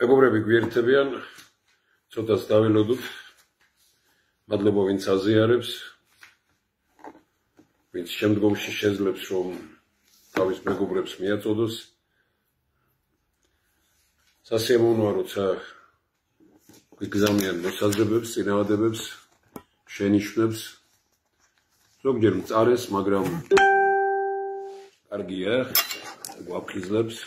მეგობრები გვიერთებიან, ცოტას დაველოდოთ. მადლობა ვინც აზიარებს, ვინც შემდგომში შეძლებს რომ თავის მეგობრებს მიაწოდოს. სასიამოვნოა, როცა გვიგზავნიან მოსაზრებებს, წინააღმდეგებს, შენიშვნებს. ზოგჯერ მწარეს, მაგრამ კარგია, გვაფხიზლებს.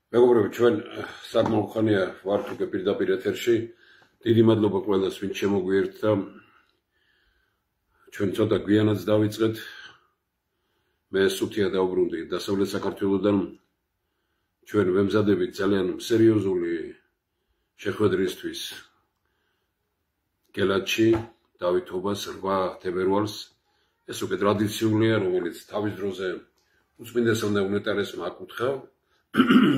მეგობრებო, ჩვენ საკმაოდ ხანია ვართ უკვე პირდაპირ ეთერში. დიდი მადლობა ყველას, ვინც შემოგვიერთდა. ჩვენ ცოტა გვიანაც დავიწყეთ. მე სუთია დავბრუნდი დასავლეთ საქართველოდან. ჩვენ ვემზადებით ძალიან სერიოზული შეხვედრისთვის გელათში, დავითობას 8 თებერვალს. ეს უკვე ტრადიციულია, რომელიც თავის დროზე უწმინდესმა უნეტარესმა აკუთხა.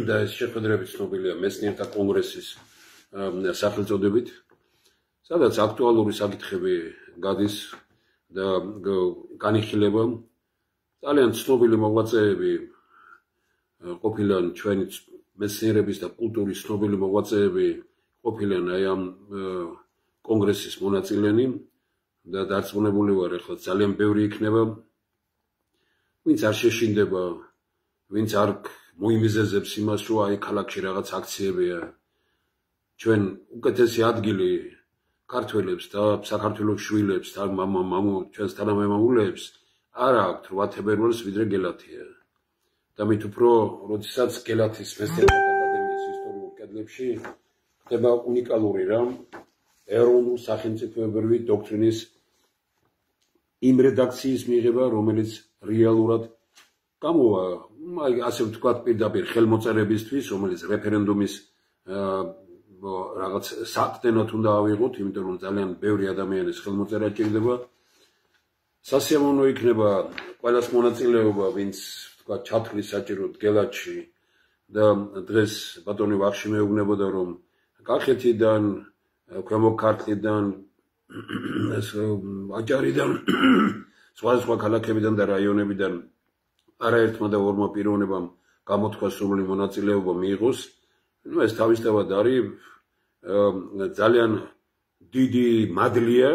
და ეს შეხვედრები ცნობილია მეცნიერთა კონგრესის სახელწოდებით, სადაც აქტუალური საკითხები გადის და განიხილება. ძალიან ცნობილი მოღვაწეები ყოფილან ჩვენი მეცნიერების და კულტურის ცნობილი მოღვაწეები ყოფილან აი ამ კონგრესის მონაწილენი და დარწმუნებული ვარ, ახლა ძალიან ბევრი იქნება, ვინც არ შეშინდება, ვინც არ მოიმიზეზებს იმას, რომ აი ქალაქში რაღაც აქციებია. ჩვენ უკეთესი ადგილი ქართველებს და საქართველოს შვილებს და ჩვენს თანამემამულეებს არ აქვთ 8 თებერვალს ვიდრე გელათია. და მით უფრო, როდესაც გელათის მეცნიერებათა აკადემიის ისტორიულ კედლებში ხდება უნიკალური რამ ეროვნულ სახელმწიფოებრივი დოქტრინის იმ რედაქციის მიღება, რომელიც რეალურად გამოვა, ასე ვთქვათ, პირდაპირ ხელმოწერებისთვის, რომელიც რეფერენდუმის რაღაც საყრდენად უნდა ავიღოთ, იმიტომ რომ ძალიან ბევრი ადამიანის ხელმოწერა ჭირდება. სასიამოვნო იქნება ყველას მონაწილეობა, ვინც ვთქვათ, ჩათვლის საჭიროდ გელათში და დღეს ბატონი ვახში მეუბნებოდა, რომ კახეთიდან, ქვემო ქართლიდან, აჭარიდან, სხვა ქალაქებიდან და რაიონებიდან არაერთმა და ორმა პიროვნებამ გამოთქვა სრული მონაწილეობა მიიღოს. ეს თავისთავად არის ძალიან დიდი მადლია,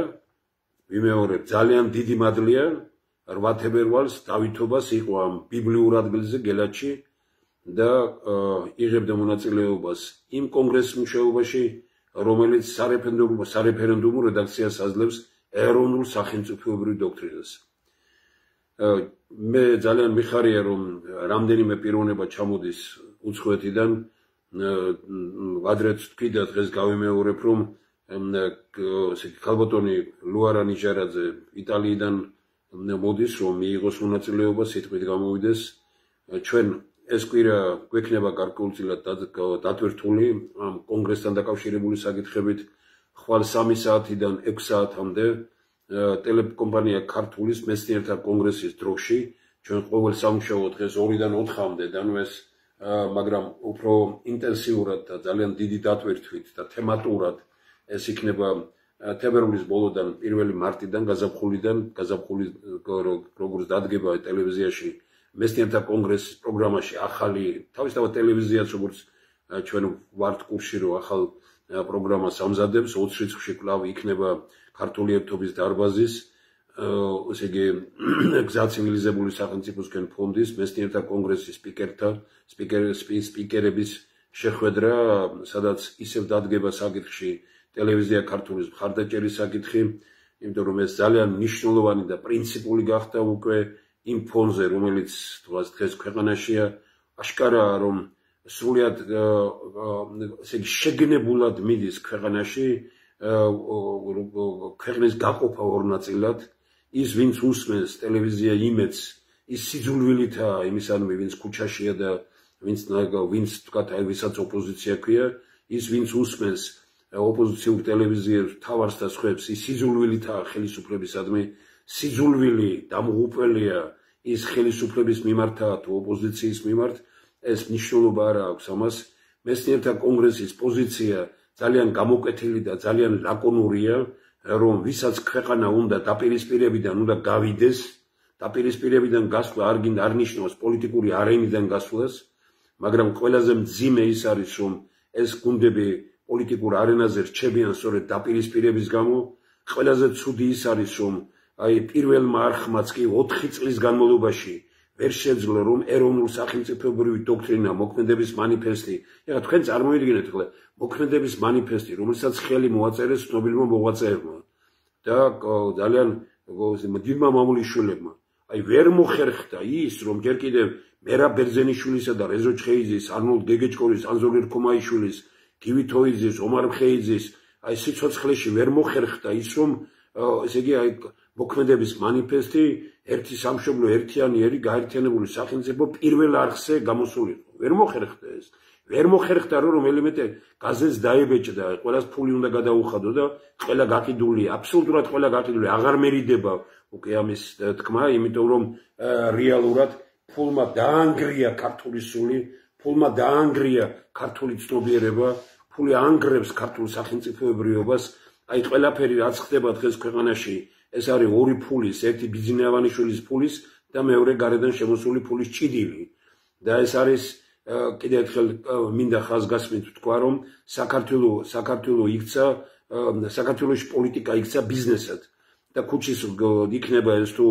ვიმეორებ, ძალიან დიდი მადლია 8 თებერვალს დავითობას იყო ამ ბიბლიურ ადგილზე გელათში და იღებდა მონაწილეობას იმ კონგრესის მუშაობაში, რომელიც სარეფერენდუმო რედაქციას აძლევს ეროვნულ სახელმწიფოებრივ დოქტრინას. მე ძალიან მიხარია, რომ რამდენიმე პიროვნება ჩამოდის უცხოეთიდან. ადრეც თქვი და დღეს გავიმეორებ, რომ ქალბატონი ლუარა ნიჟარაძე იტალიიდან მოდის, რომ მიიღოს მონაწილეობა, სიტყვით გამოვიდეს. ჩვენ ეს კვირა გვექნება გარკვეულწილად დატვირთული ამ კონგრესთან დაკავშირებული საკითხებით. ხვალ 3 საათიდან 6 საათამდე ტელეკომპანია ქართულის მეცნიერთა კონგრესის დროში ჩვენ ყოველ სამუშაო დღეს 2-დან 4-მდე დანვეს, მაგრამ უფრო ინტენსიურად და ძალიან დიდი დატვირთვით და თემატურად ეს იქნება თებერვლის ბოლოდან 1 მარტიდან გაზაფხული როგორც დადგება ტელევიზიაში მეცნიერთა კონგრესის პროგრამაში ახალი თავისთავად ტელევიზიაც როგორც ჩვენ ვართ კურსში რომ ახალ პროგრამას ამზადებს 20 რიცხვში კვლავ იქნება ქართული ერთობის დარბაზის ესე იგი გზა ცივილიზებული სახელმწიფოსკენ ფონდის მეცნიერთა კონგრესის სპიკერების შეხვედრა, სადაც ისევ დადგება საკითხში ტელევიზია ქართულის მხარდაჭერის საკითხი, იმიტომ რომ ეს ძალიან მნიშვნელოვანი და პრინციპული გახდა უკვე იმ ფონზე, რომელიც დღეს ქვეყანაშია, აშკარაა, რომ სრულიად ესე იგი შეგნებულად მიდის ქვეყანაში ქვეყნის გაყოფა ორ ნაწილად. ის ვინც უსმენს ტელევიზია იმედს, ის სიძულვილითაა იმისადმი, ვინც ქუჩაშია და ვინც თქვათ, ვისაც ოპოზიცია ქვია, ის ვინც უსმენს ოპოზიციურ ტელევიზიებს, თავარს და სხვებს, ის სიძულვილითაა ხელისუფლებისადმი. სიძულვილი დამღუპველია ის ხელისუფლების მიმართა თუ ოპოზიციის მიმართ. ეს მნიშვნელობა არ აქვს ამას. მეცნიერთა კონგრესის პოზიცია ძალიან გამოკვეთილი და ძალიან ლაკონურია, რომ ვისაც ქვეყანა უნდა დაპირისპირებიდან უნდა გავიდეს, დაპირისპირებიდან გასვლა არ ნიშნავს პოლიტიკური არენიდან გასვლას, მაგრამ ყველაზე მძიმე ის არის, რომ ეს გუნდები პოლიტიკურ არენაზე რჩებიან სწორედ დაპირისპირების გამო. ყველაზე ცუდი ის არის, რომ აი პირველმა არხმაც კი 4 წლის განმავლობაში ვერ შეძლო, რომ ეროვნულ სახელმწიფოებრივი დოქტრინა, მოქმედების მანიფესტი, ეხლა თქვენ წარმოიდგინეთ ხოლმე მოქმედების მანიფესტი, რომელსაც ხელი მოაწერეს ცნობილმა მოღვაწეებმა და ძალიან დიდმა მამულიშვილებმა. აი ვერ მოხერხდა ის, რომ ჯერ კიდევ მერაბ ბერძენიშვილისა და რეზო ჩხეიძის, არნოლდ გეგეჭკორის, ანზორ ერქომაიშვილის, გივი თოიძის, ომარ მხეიძის, აი სიცოცხლეში ვერ მოხერხდა ის, რომ ესე იგი აი მოქმედების მანიფესტი ერთი სამშობლო ერთიანიერი გაერთიანებული სახელმწიფო პირველ არხზე გამოსულიყო. ვერ მოხერხდა ეს. ვერ მოხერხდა, რომ რომელიმე გაზეთს დაებეჭდა, ყველას ფული უნდა გადაუხადო და ყველა გაყიდული, აბსოლუტურად ყველა გაყიდული, აღარ მერიდება უკვე ამის თქმა, იმიტომ რომ რეალურად ფულმა დაანგრია ქართული სული, ფულმა დაანგრია ქართული ცნობიერება, ფული ანგრევს ქართულ სახელმწიფოებრიობას. აი ყველაფერი რაც ხდება დღეს ქვეყანაში, ეს არის ორი ფულის, ერთი ბიძინავანიშვილის ფულის და მეორე გარედან შემოსული ფულის ჭიდილი. და ეს არის კიდევ ერთხელ მინდა ხაზგასმით ვთქვა, რომ საქართველოში პოლიტიკა იქცა ბიზნესად და ქუჩის იქნება ეს თუ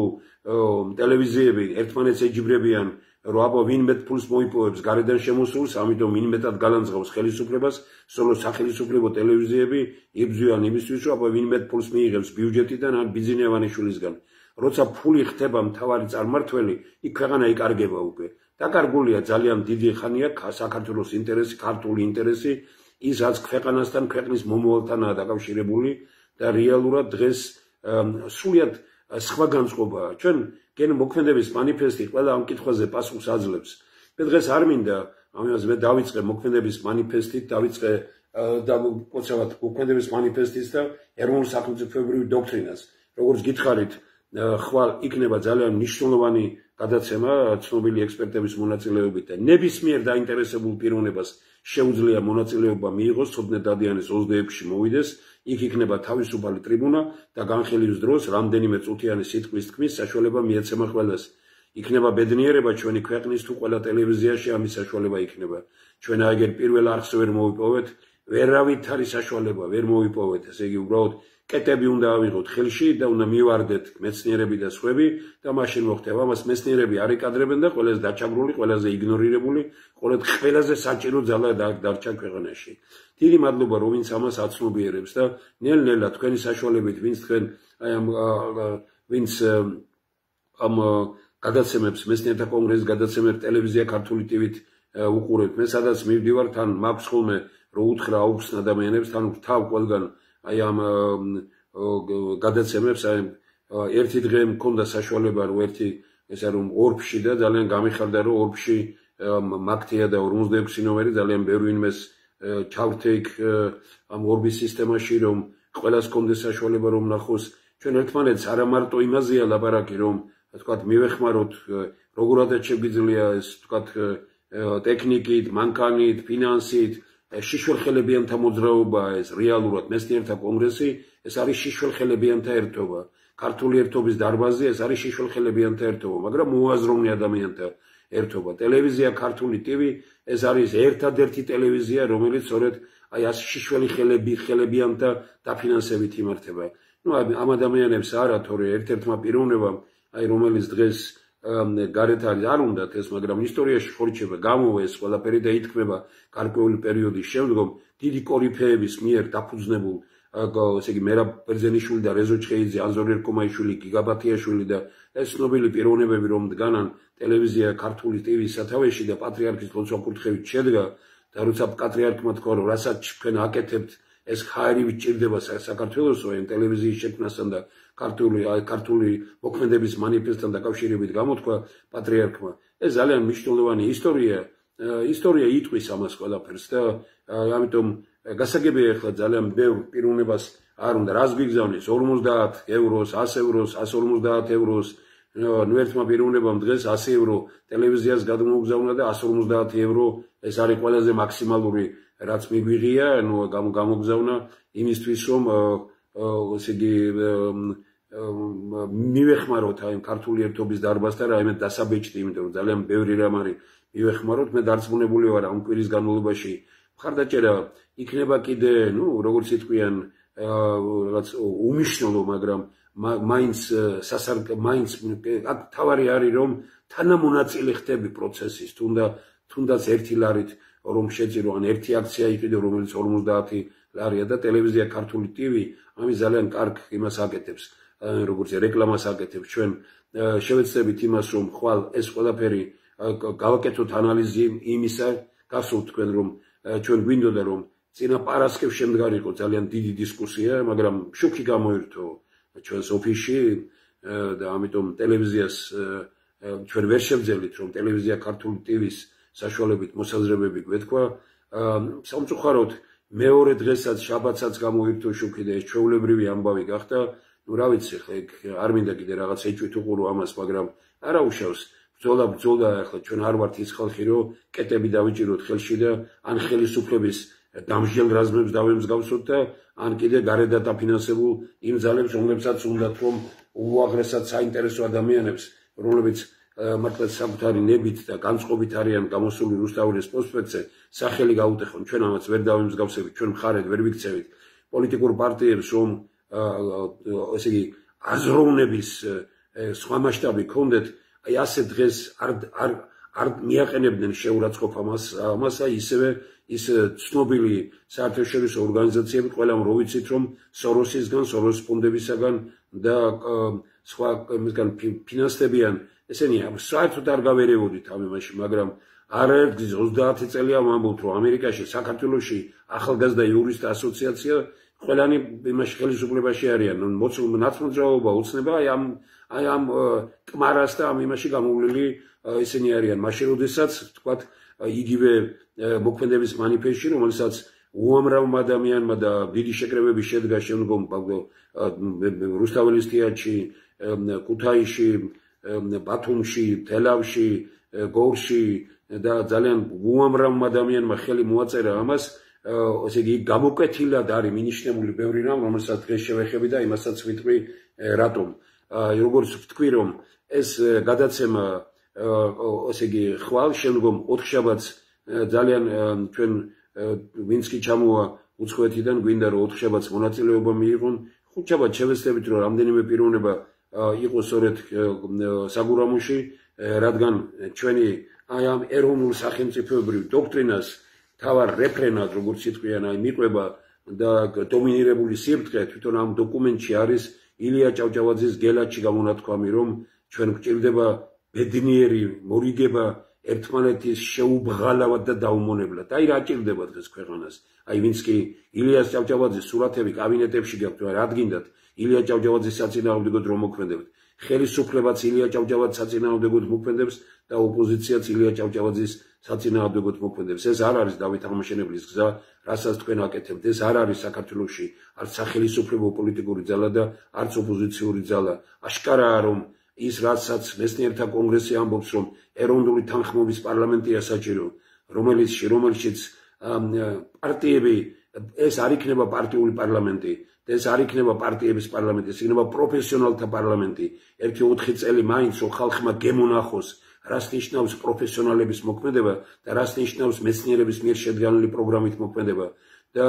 ტელევიზიები ერთმანეთს ეჯიბრებიან რომ აბა ვინ მეტ ფულს მოიპოვებს გარედან შემოსულს, ამიტომ ვინ მეტად გალანძღავს ხელისუფლებას, სოლო სახელმწიფო ტელევიზიები იბრძვიან იმისთვის, რომ აბა ვინ მეტ ფულს მიიღებს ბიუჯეტიდან ან ბიძინა ივანიშვილისგან. როცა ფული ხდება მთავარი წარმმართველი, იქ ქვეყანა იკარგება უკვე. დაკარგულია ძალიან დიდი ხანია საქართველოს ინტერესი, ქართული ინტერესი, ის რაც ქვეყანასთან, ქვეყნის მომავალთანაა დაკავშირებული და რეალურად დღეს სრულიად სხვა განწყობაა. ჩვენ გენმოქმედების მანიფესტი ყველა ამ კითხვაზე პასუხს აძლევს. მე დღეს არ მინდა ამას მე დავიწყე მოქმედების მანიფესტით, დავიწყე და უცებად მოქმედების მანიფესტის და ეროვნულ სახელმწიფოებრივ დოქტრინას. როგორც გითხარით, ხვალ იქნება ძალიან მნიშვნელოვანი გადაცემა ცნობილი ექსპერტების მონაწილეობით და ნებისმიერ დაინტერესებულ პიროვნებას შეუძლია მონაწილეობა მიიღოს, ცოდნე დადიანის 26-ში მოვიდეს, იქ იქნება თავისუფალი ტრიბუნა და განხილვის დროს რამდენიმე წუთიანი სიტყვის თქმის საშუალება მიეცემა ყველას. იქნება ბედნიერება ჩვენი ქვეყნის თუ ყველა ტელევიზიაში ამის საშუალება იქნება. ჩვენ აიგერ პირველ არხს ვერ მოვიპოვეთ, ვერავით არის საშუალება, ვერ მოვიპოვეთ, ესე იგი უბრალოდ კეტები უნდა ავიღოთ ხელში და უნდა მივარდეთ მეცნიერები და სხვები და მაშინ მოხდება. ამას მეცნიერები არ იკადრებენ და ყველაზე დაჩაგრული, ყველაზე იგნორირებული, ყველაზე საჭირო ძალა დარჩა ქვეყანაში. დიდი მადლობა, რომ ვინც ამას აცნობიერებს და ნელ-ნელა თქვენი საშუალებით, ვინც ამ გადაცემებს, მეცნიერთა კონგრესის გადაცემებს ტელევიზია ქართული ტივით უყურებთ. მე სადაც მივდივარ, თან მაქვს ხოლმე რომ უთხრა აუხსნა ადამიანებს, თან ვთავ ყველგან აი ამ გადაცემებს, ერთი დღე მქონდა საშუალება რომ ესა რომ ორბში და ძალიან გამიხარდა რომ ორბში მაგთია და 46 ნომერი ძალიან ბევრი ვინმეს ჩავრთე იქ ამ ორბის სისტემაში რომ ყველას კონდეს საშუალება რომ ნახოს. ჩვენ ერთმანეთს არა მარტო იმაზეა ლაპარაკი რომ თქვათ მივეხმაროთ როგორადაც შეგვიძლია ეს თქვათ ტექნიკით, მანქანით, ფინანსით, შიშველხელებიანთა მოძრაობა ეს რეალურად მეცნიერთა კონგრესი ეს არის შიშველხელებიანთა ერთობა. ქართული ერთობის დარბაზი ეს არის შიშველხელებიანთა ერთობა, მაგრამ მოაზროვნე ადამიანთა ერთობა. ტელევიზია ქართული ტივი ეს არის ერთადერთი ტელევიზია, რომელიც სწორედ აი ამ შიშველი ხელებიანთა დაფინანსებით იმართება. ამ ადამიანებს არა, თორე ერთ-ერთმა პიროვნებამ, აი რომელიც დღეს გარეთ არის არ უნდათ ეს, მაგრამ ისტორიაში ხორჩება, გამოვა ეს ყველაფერი და ითქმება გარკვეული პერიოდის შემდგომ დიდი კორიფეების მიერ დაფუძნებულ, ესე იგი მერაბ ბერძენიშვილი და რეზო ჩხეიძე, ანზორ ერკომაიშვილი, გიგაბათიაშვილი და ეს ცნობილი პიროვნებები რომ დგანან ტელევიზია ქართული ტივის სათავეში და პატრიარქის ლოცვა კურთხევით შედგა და როცა პატრიარქმა თქვა რომ რასაც თქვენ აკეთებთ ეს ხაერივით ჭირდება საქართველოსო ამ ტელევიზიის შექმნასთან და ქართული მოქმედების მანიფესტთან დაკავშირებით გამოთქვა პატრიარქმა. ეს ძალიან მნიშვნელოვანი ისტორია იტყვის ამას ყველაფერს და ამიტომ გასაგებია ახლა ძალიან ბევრ პიროვნებას არ უნდა რას გვიგზავნის 50 ევროს, 100 ევროს, 150 ევროს. ნუ ერთმა პიროვნებამ დღეს 100 евро ტელევიზიას გადმოუგზავნა და 150 евро ეს არის ყველაზე მაქსიმალური რაც მიგვიღია, ნუ გამოგზავნა იმისთვის რომ ესე იგი მივეხმაროთ აი ქართული ერთობის დარბაზთან რაიმე დასაბეჭდი, იმიტომ რომ ძალიან ბევრი რამ არის მივეხმაროთ. მე დარწმუნებული ვარ ამ კვირის განმავლობაში მხარდაჭერა იქნება კიდე, ნუ როგორც იტყვიან, რაღაც უმნიშვნელო, მაგრამ მაინც თავარი არის რომ თანამონაწილე ხდები პროცესის, თუნდაც ერთი ლარით რომ შეწირო, ან ერთი აქცია იყიდო, რომელიც 50 ლარია და ტელევიზია ქართული ტივი ამის ძალიან კარგ იმას აკეთებს, როგორც რეკლამას აკეთებს. ჩვენ შევეცდებით იმას, რომ ხვალ ეს ყველაფერი გავაკეთოთ ანალიზი იმისა, გასულთ თქვენ რომ ჩვენ გვინდოდა რომ წინა პარასკევს შემდგარიყო ძალიან დიდი დისკუსია, მაგრამ შუქი გამოირთო ჩვენს ოფისში და ამიტომ ტელევიზიას ჩვენ ვერ შევძელით რომ ტელევიზია ქართული ტივის საშუალებით მოსაზრებები გვეთქვა. სამწუხაროდ მეორე დღესაც შაბათსაც გამოირთო შუქი და ეს ჩვეულებრივი ამბავი გახდა. ნუ რა ვიცი, ხა არ მინდა კიდე რაღაც ეჭვით უყურო ამას, მაგრამ არა უშავს ბრძოლა ახლა ჩვენ არ ვართ ის ხალხი რომ კეტები დავიჭიროთ ხელში და ან ხელისუფლების დამსჯელ რაზმებს დავემსგავსოთ და ან კიდე გარედან დაფინანსებულ იმ ძალებს, რომლებსაც უნდათ რომ უაღრესად საინტერესო ადამიანებს, რომლებიც მართლაც საკუთარი ნებით და განწყობით არიან გამოსული რუსთავის პროსპექტზე, სახელი გაუტეხონ. ჩვენ ამას ვერ დავემსგავსებით, ჩვენ მხარედ ვერ ვიქცევით პოლიტიკურ პარტიებს, რომ ესე იგი აზროვნების სხვა მასშტაბი ქონდეთ. აი ასე დღეს არ მიაყენებდნენ შეურაცხყოფ ამასა ისევე ის ცნობილი საერთაშორისო ორგანიზაციები ყველამ რო ვიცით რომ სოროსისგან, სოროს ფონდებისაგან და სხვა იმისგან ფინანსდებიან ესენი საერთოდ არ გავერევოდით ამ იმაში, მაგრამ არაერთგზის 30 წელია ვამბობთ რომ ამერიკაში, საქართველოში ახალგაზრდა იურისტთა ასოციაცია ყველანი იმაში ხელისუფლებაში არიან, ნაცმოძრაობა უცნება აი ამ კმარას და ამ იმაში გამოვლილი ისინი არიან, მაშინ როდესაც თქვათ იგივე მოქმედების მანიფესტში, რომელსაც უამრავმა ადამიანმა და დიდი შეკრებები შედგა შემდგომ რუსთაველის თეატრში, ქუთაისში, ბათუმში, თელავში, გორში და ძალიან უამრავმა ადამიანმა ხელი მოაწერა ამას, ესე იგი გამოკვეთილად არის მინიშნებული ბევრი რამ, რომელსაც დღეს შევეხები და იმასაც ვიტყვი რატომ. როგორც ვთქვი რომ ეს გადაცემა ესე იგი ხვალ შემდგომ 4 შაბათს ძალიან ჩვენ ვინც კი ჩამოვა უცხოეთიდან გვინდა რომ 4 შაბათს მონაწილეობა მიიღონ 5 შაბათს შევეცდებით რომ რამდენიმე პიროვნება იყოს სწორედ საგურამოში რადგან ჩვენი აი ამ ეროვნულ სახელმწიფოებრივ დოქტრინას თავარ რეფრენად როგორც იტყვიან აი მიყვება და დომინირებული სიბრტყე თვითონ ამ დოკუმენტში არის ილია ჭავჭავაძის გელათში გამონათქვამი რომ ჩვენ გვჭირდება ბედნიერი მორიგება ერთმანეთის შეუბღალავად და დაუმონებლად. აი რა ჭირდება დღეს ქვეყანას. აი ვინც კი ილიას ჭავჭავაძის სურათები კაბინეტებში გაქვთ, რადგინდათ ილია ჭავჭავაძის საწინააღმდეგოდ რომ მოქმედებთ. ხელისუფლებაც ილია ჭავჭავაძის საწინააღმდეგოდ მოქმედებს და ოპოზიციაც ილია ჭავჭავაძის საწინააღმდეგოდ მოქმედებს. ეს არ არის დავით აღმაშენებლის გზა, რასაც თქვენ აკეთებთ. ეს არ არის საქართველოში არც სახელისუფლებო პოლიტიკური ძალა და არც ოპოზიციური ძალა. აშკარაა რომ ის რასაც მეცნიერთა კონგრესი ამბობს რომ ეროვნული თანხმობის პარლამენტია საჭირო რომელშიც პარტიები ეს არ იქნება პარტიული პარლამენტი და ეს არ იქნება პარტიების პარლამენტი ეს იქნება პროფესიონალთა პარლამენტი 1-4 წელი მაინც რომ ხალხმა გემონახოს რას ნიშნავს პროფესიონალების მოქმედება და რას ნიშნავს მეცნიერების მიერ შედგენილი პროგრამით მოქმედება და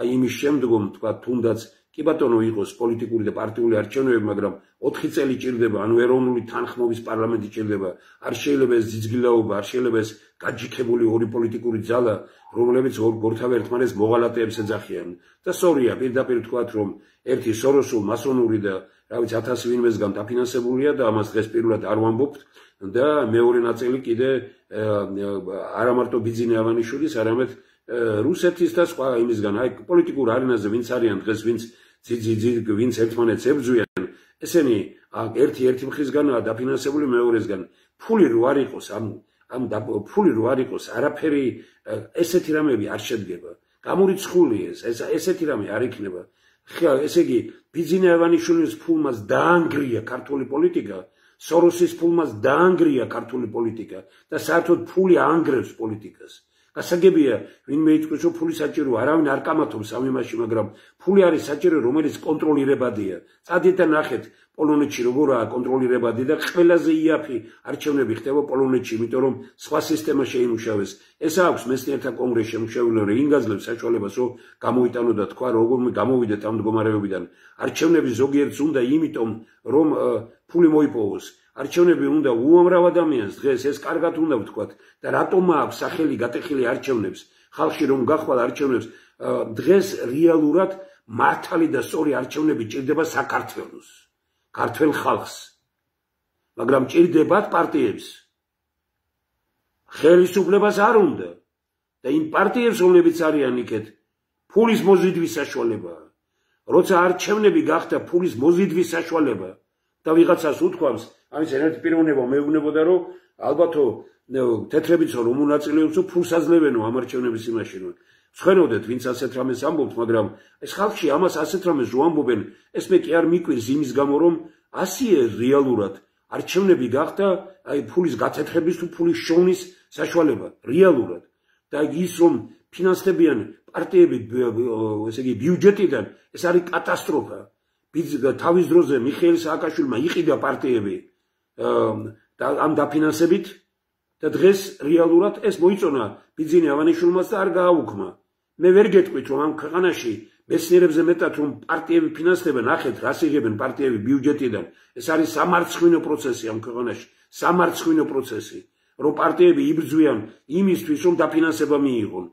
აი იმის შემდგომ თქვა თუნდაც კი ბატონო იყოს პოლიტიკური და პარტიული არჩევნები, მაგრამ 4 წელი ჭირდება, ანუ ეროვნული თანხმობის პარლამენტი ჭირდება. არ შეიძლება ეს ძიძგილაობა, არ შეიძლება ეს გაჯიქებული ორი პოლიტიკური ძალა, რომლებიც ორთავ ერთმანეთს მოღალატეებს ეძახიან. და სწორია, პირდაპირ ვთქვათ, რომ ერთი სოროსულ, მასონური და რა ვიცი 1000 ვინმესგან დაფინანსებულია და ამას დღეს პირველად არ ვამბობთ და მეორე ნაწილი კიდე არა მარტო ბიძინე ავანიშვილის, არამედ რუსეთის და სხვა იმისგან, აი პოლიტიკურ არენაზე ვინც არიან დღეს ვინც ვინც ერთმანეთს ებრძვიან, ესენი ერთი მხარისგანაა დაფინანსებული მეორესგან. ფული რო არ იყოს, ფული რო არ იყოს, არაფერი ესეთი რამები არ შედგება. გამორიცხული ესეთი რამე არ იქნება. ესე იგი, ბიძინე ავანიშვილის ფულმას დაანგრია ქართული პოლიტიკა, სოროსის ფულმას დაანგრია ქართული პოლიტიკა და საერთოდ ფული აანგრევს პოლიტიკას. გასაგებია, ვინმე იტყვის, რომ ფული საჭირო, არავინ არ კამათობს ამ იმაში, მაგრამ ფული არის საჭირო, რომელიც კონტროლირებადია. წადით და ნახეთ პოლონეთში როგორაა კონტროლირებადი და ყველაზე იაფი არჩევნები ხდება პოლონეთში, იმიტომ რომ სხვა სისტემა შეიმუშავეს. ეს აქვს მეცნიერთა კონგრესში შემუშავებული, რომ ინგაზლებს საშუალებას, რომ გამოიტანო და თქვა, როგორ გამოვიდეთ ამ მდგომარეობიდან. არჩევნები ზოგიერთს უნდა იმიტომ, რომ ფული მოიპოვოს. არჩევნები უნდა უამრავ ადამიანს დღეს ეს კარგად უნდა ვთქვათ და რატომ აქვს სახელი გატეხილი არჩევნებს ხალხი რომ გახვალ არჩევნებს დღეს რეალურად მართალი და სწორი არჩევნები ჭირდება საქართველოს ქართულ ხალხს მაგრამ ჭირდებათ პარტიებს ხელისუფლებას არ უნდა და იმ პარტიებს რომლებიც არიან იქეთ ფულის მოზიდვის საშუალებაა როცა არჩევნები გახდა ფულის მოზიდვის საშუალება და ვიღაცას უთქვამს ამის ერთ პიროვნება მეუბნებოდა რომ ალბათო თეთრებიც რომ მონაწილეობს ფულს აძლევენო ამ არჩევნების იმაში რომ ცხენოდეთ ვინც ასეთ რამეს ამბობთ მაგრამ ეს ხალხში ამას ასეთ რამეს რო ამბობენ ეს მე კი არ მიკვირს იმის გამო რომ ასია რეალურად არჩევნები გახდა აი ფულის გათეთრების თუ ფულის შოვნის საშუალება რეალურად და ის რომ ფინანსდებიან პარტიები ესე იგი ბიუჯეტიდან ეს არის კატასტროფა თავის დროზე მიხეილ სააკაშვილმა იყიდა პარტიები და ამ დაფინანსებით და დღეს რეალურად ეს მოიწონა ბიძინე ავანიშვილმაც და არ გააუქმა. მე ვერ გეტყვით რომ ამ ქვეყანაში მეცნიერებზე მეტად რომ პარტიები ფინანსდებენ, ნახეთ რას იღებენ პარტიები ბიუჯეტიდან. ეს არის სამარცხვინო პროცესი ამ ქვეყანაში, სამარცხვინო პროცესი. რომ პარტიები იბრძვიან იმისთვის, რომ დაფინანსება მიიღონ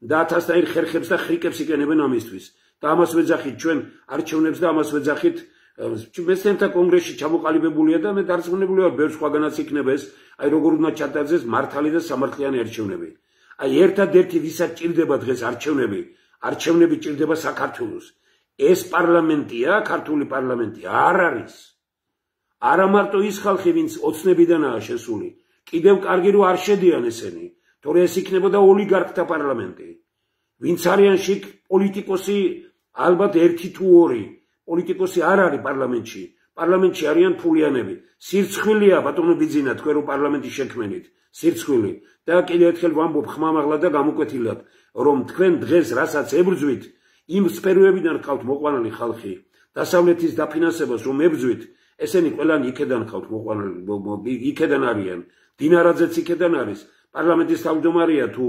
და ათასნაირ ხერხებს და ხრიკებს იყენებენ ამისთვის. და ამას ვეძახით ჩვენ არჩევნებს და ამას ვეძახით მეცნიერთა კონგრესში ჩამოყალიბებულია და მე დარწმუნებული ვარ, ბევრ სხვაგანაც იქნება ეს, აი როგორ უნდა ჩატარდეს მართალი და სამართლიანი არჩევნები. აი ერთადერთი ვისაც ჭირდება დღეს არჩევნები ჭირდება საქართველოს. ეს პარლამენტია, ქართული პარლამენტი არ არის. არა მარტო ის ხალხი, ვინც ოცნებიდანაა შესული, კიდევ კარგი რომ არ შედიან ესენი, თორე ეს იქნებოდა ოლიგარქთა პარლამენტი. ვინც არიან შიგ პოლიტიკოსი, ალბათ ერთი თუ ორი პოლიტიკოსი არ არის პარლამენტში. პარლამენტში არიან ფულიანები. სირცხვილია ბატონო ბიძინა თქვენ რომ პარლამენტი შექმნით. სირცხვილი. და კიდევ ერთხელ ვამბობ ხმამაღლა და გამოკვეთილად, რომ თქვენ დღეს რასაც ებრძვით, იმ სფეროებიდან ყავთ მოყვანილი ხალხი. დასავლეთის დაფინანსებას რომ ებრძვით, ესენი ყველანი იქედან ყავთ მოყვანილი, იქედან არიან. დინარაძეც იქედან არის. პარლამენტის თავმჯდომარეა თუ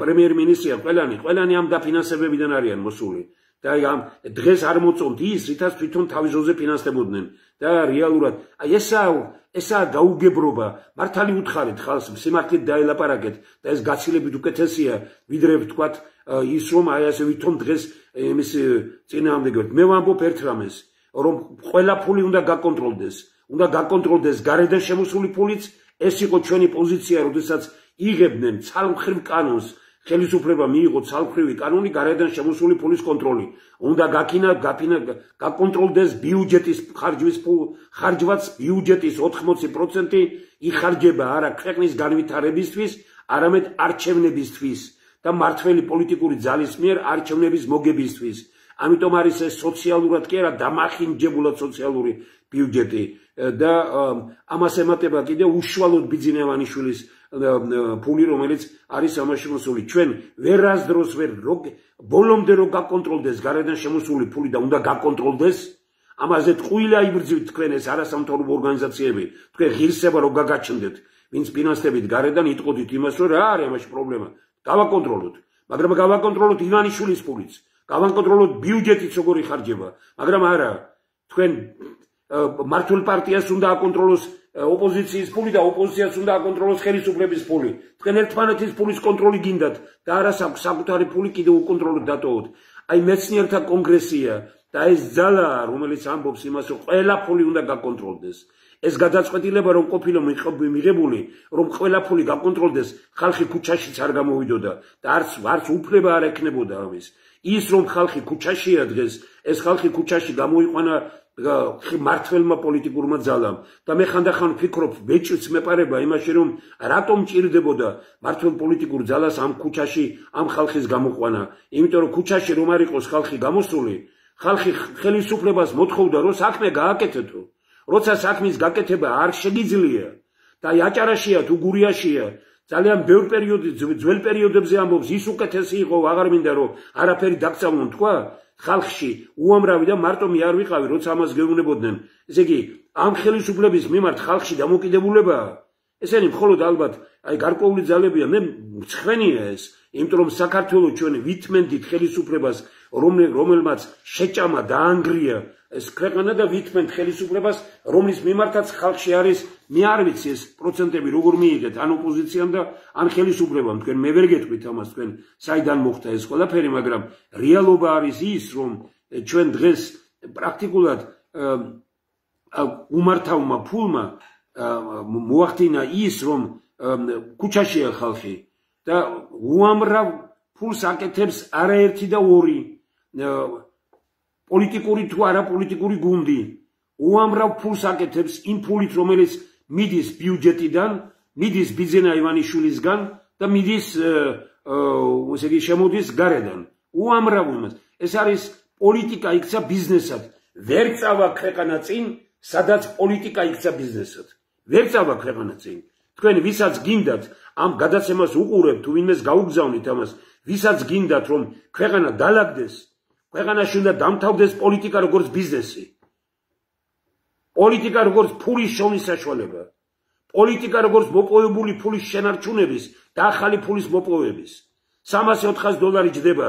პრემიერ-მინისტრია, ყველანი ამ დაფინანსებებიდან არიან მოსული. და ამ დღეს არ მოწონთ ის, რითაც თვითონ თავის ძოზე ფინანსდებოდნენ. და რეალურად აი ესაა გაუგებრობა. მართალი უთხარით ხალხს, სიმართლით დაელაპარაკეთ და ეს გაცილებით უკეთესია, ვიდრე ვთქვათ ის რომ აი ასე ვითომ დღეს იმის წინააღმდეგებთ. მე ვამბობ ერთ რამეს, რომ ყველა ფული უნდა გაკონტროლდეს გარედან შემოსული ფულიც. ეს იყო ჩვენი პოზიცია, როდესაც იღებდნენ ცალმხრივ კანონს, ხელისუფლება მიიღო ცალმხრივი კანონი გარედან შემოსული ფულის კონტროლი. უნდა გაკონტროლდეს ბიუჯეტის ხარჯვაც ბიუჯეტის 80% იხარჯება არა ქვეყნის განვითარებისთვის, არამედ არჩევნებისთვის და მართველი პოლიტიკური ძალის მიერ არჩევნების მოგებისთვის. ამიტომ არის ეს სოციალურად კი არა დამახინჯებულად სოციალური ბიუჯეტი და ამას ემატება კიდევ უშუალოდ ბიძინა ივანიშვილის ფული, რომელიც არის ამაში მოსული. ჩვენ ვერასდროს ბოლომდე რო გაკონტროლდეს გარედან შემოსული ფული და უნდა გაკონტროლდეს, ამაზე ტყუილა იბრძვით თქვენ ეს არასამთავრობო ორგანიზაციები. თქვენ ღირსება რო გაგაჩნდეთ, ვინც ფინანსებით გარედან იტყოდით იმას, რომ რა არის ამაში პრობლემა. გავაკონტროლოთ, მაგრამ გავაკონტროლოთ ივანიშვილის ფულიც. გავაკონტროლოთ ბიუჯეტიც როგორ იხარჯება, მაგრამ არა თქვენ მართულ პარტიას უნდა აკონტროლოს ოპოზიციის ფული და ოპოზიციას უნდა აკონტროლოს ხელისუფლების ფული. თქვენ ერთმანეთის ფულის კონტროლი გინდათ და არა საკუთარი ფული კიდევ უკონტროლოდ დატოვოთ. აი მეცნიერთა კონგრესია და ეს ძალა, რომელიც ამბობს იმას, რომ ყველა ფული უნდა გაკონტროლდეს. ეს გადაწყვეტილება რომ ყოფილა მიღებული, რომ ყველა ფული გაკონტროლდეს, ხალხი ქუჩაშიც არ გამოვიდოდა და არც უფლება არ ექნებოდა ამის. ის რომ ხალხი ქუჩაშია დღეს, ეს ხალხი ქუჩაში გამოიყვანა მართლმა პოლიტიკურმა ძალამ და მე ხანდახან ვფიქრობ, ბეჭდს მეპარება იმაში, რომ რატომ ჭირდებოდა მართლ პოლიტიკურ ძალას ამ ქუჩაში ამ ხალხის გამოყვანა. იმიტომ რომ ქუჩაში რომ არ იყოს ხალხი გამოსული, ხალხი ხელისუფლებას მოთხოვდა, რომ საქმე გააკეთეთო. როცა საქმის გაკეთება არ შეგიძლია და აჭარაშია თუ გურიაშია, ძალიან ბევრ ძველ პერიოდებზე ამბობს, ის უკეთესი იყო, აღარ მინდა რომ არაფერი დაგწამონ თქვა. ხალხში უამრავი და მარტო მე არ ვიყავი, როცა ამას გეუბნებოდნენ. ესე იგი, ამ ხელისუფლების მიმართ ხალხში დამოკიდებულებაა. ესენი მხოლოდ ალბათ აი გარკვეული ძალებია. მე მცხრენია ეს, იმიტომ რომ საქართველოს ჩვენ ვითმენდით ხელისუფლებას, რომელმაც შეჭამა დაანგრია ეს ქვეყანა და ვითმენთ ხელისუფლებას, რომლის მიმართაც ხალხში არის, მე არ ვიცი ეს პროცენტები როგორ მიიღეთ ან ოპოზიციამ და ან ხელისუფლებამ. თქვენ მე ვერ გეტყვით ამას, თქვენ საიდან მოხდა ეს ყველაფერი, მაგრამ რეალობა არის ის, რომ ჩვენ დღეს პრაქტიკულად უმართავმა ფულმა მოახდინა ის, რომ ქუჩაშია ხალხი და უამრავ ფულს აკეთებს არაერთი და ორი პოლიტიკური თუ არაპოლიტიკური გუნდი. უამრავ ფულს აკეთებს იმ ფულით, რომელიც მიდის ბიუჯეტიდან, მიდის ბიძინა ივანიშვილისგან და მიდის ესე იგი შემოდის გარედან. უამრავ იმას. ეს არის პოლიტიკა იქცა ბიზნესად. ვერ წავა ქვეყანა წინ, სადაც პოლიტიკა იქცა ბიზნესად. ვერ წავა ქვეყანა წინ. თქვენ ვისაც გინდათ ამ გადაცემას უყურებთ, თუ ვინმეს გაუგზავნით ამას, ვისაც გინდათ რომ ქვეყანა დალაგდეს, ქვეყანაში უნდა დამთავრდეს პოლიტიკა როგორც ბიზნესი. პოლიტიკა როგორც ფულის შოვნის საშუალება. პოლიტიკა როგორც მოპოვებული ფულის შენარჩუნების და ახალი ფულის მოპოვების. $300-400 ჯდება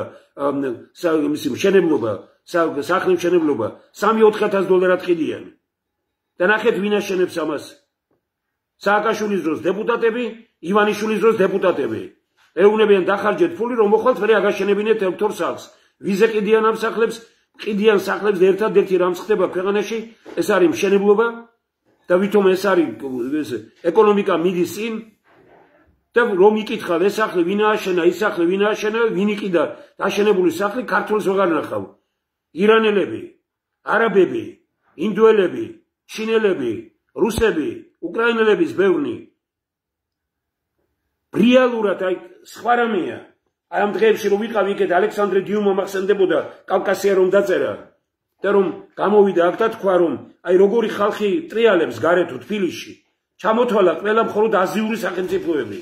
მშენებლობა, სახლის მშენებლობა, $3-4,000 ყიდიან. და ნახეთ ვინ აშენებს ამას. სააკაშვილის დროს დეპუტატები, ივანიშვილის დროს დეპუტატები. ეუბნებიან დახარჯეთ ფული, რომ მოხვალთ მე აგაშენებინეთ ელექტრ სახლს. ვიზე ყიდიან ამ სახლებს, ყიდიან სახლებს და ერთადერთი რამს ხდება ქვეყანაში, ეს არის მშენებლობა და ვითომ ეს არის ეკონომიკა მიდის წინ და რომ იკითხავ ეს სახლი ვინ ააშენა, ის სახლი ვინ ააშენა, ვინ იყიდა დაშენებული სახლი, ქართულს ვეღარ ნახავ. ირანელები, არაბები, ინდუელები, ჩინელები, რუსები, უკრაინელების ბევრი. რეალურად აი სხვა რამეა. აი ამ დღეებში რომ ვიყავ იქეთ ალექსანდრე დიუმა მახსენდებოდა კავკასია რომ დაწერა და რომ გამოვიდა აქ და თქვა რომ აი როგორი ხალხი ტრიალებს გარეთო თბილისში. ჩამოთვალა ყველა მხოლოდ აზიური სახელმწიფოები.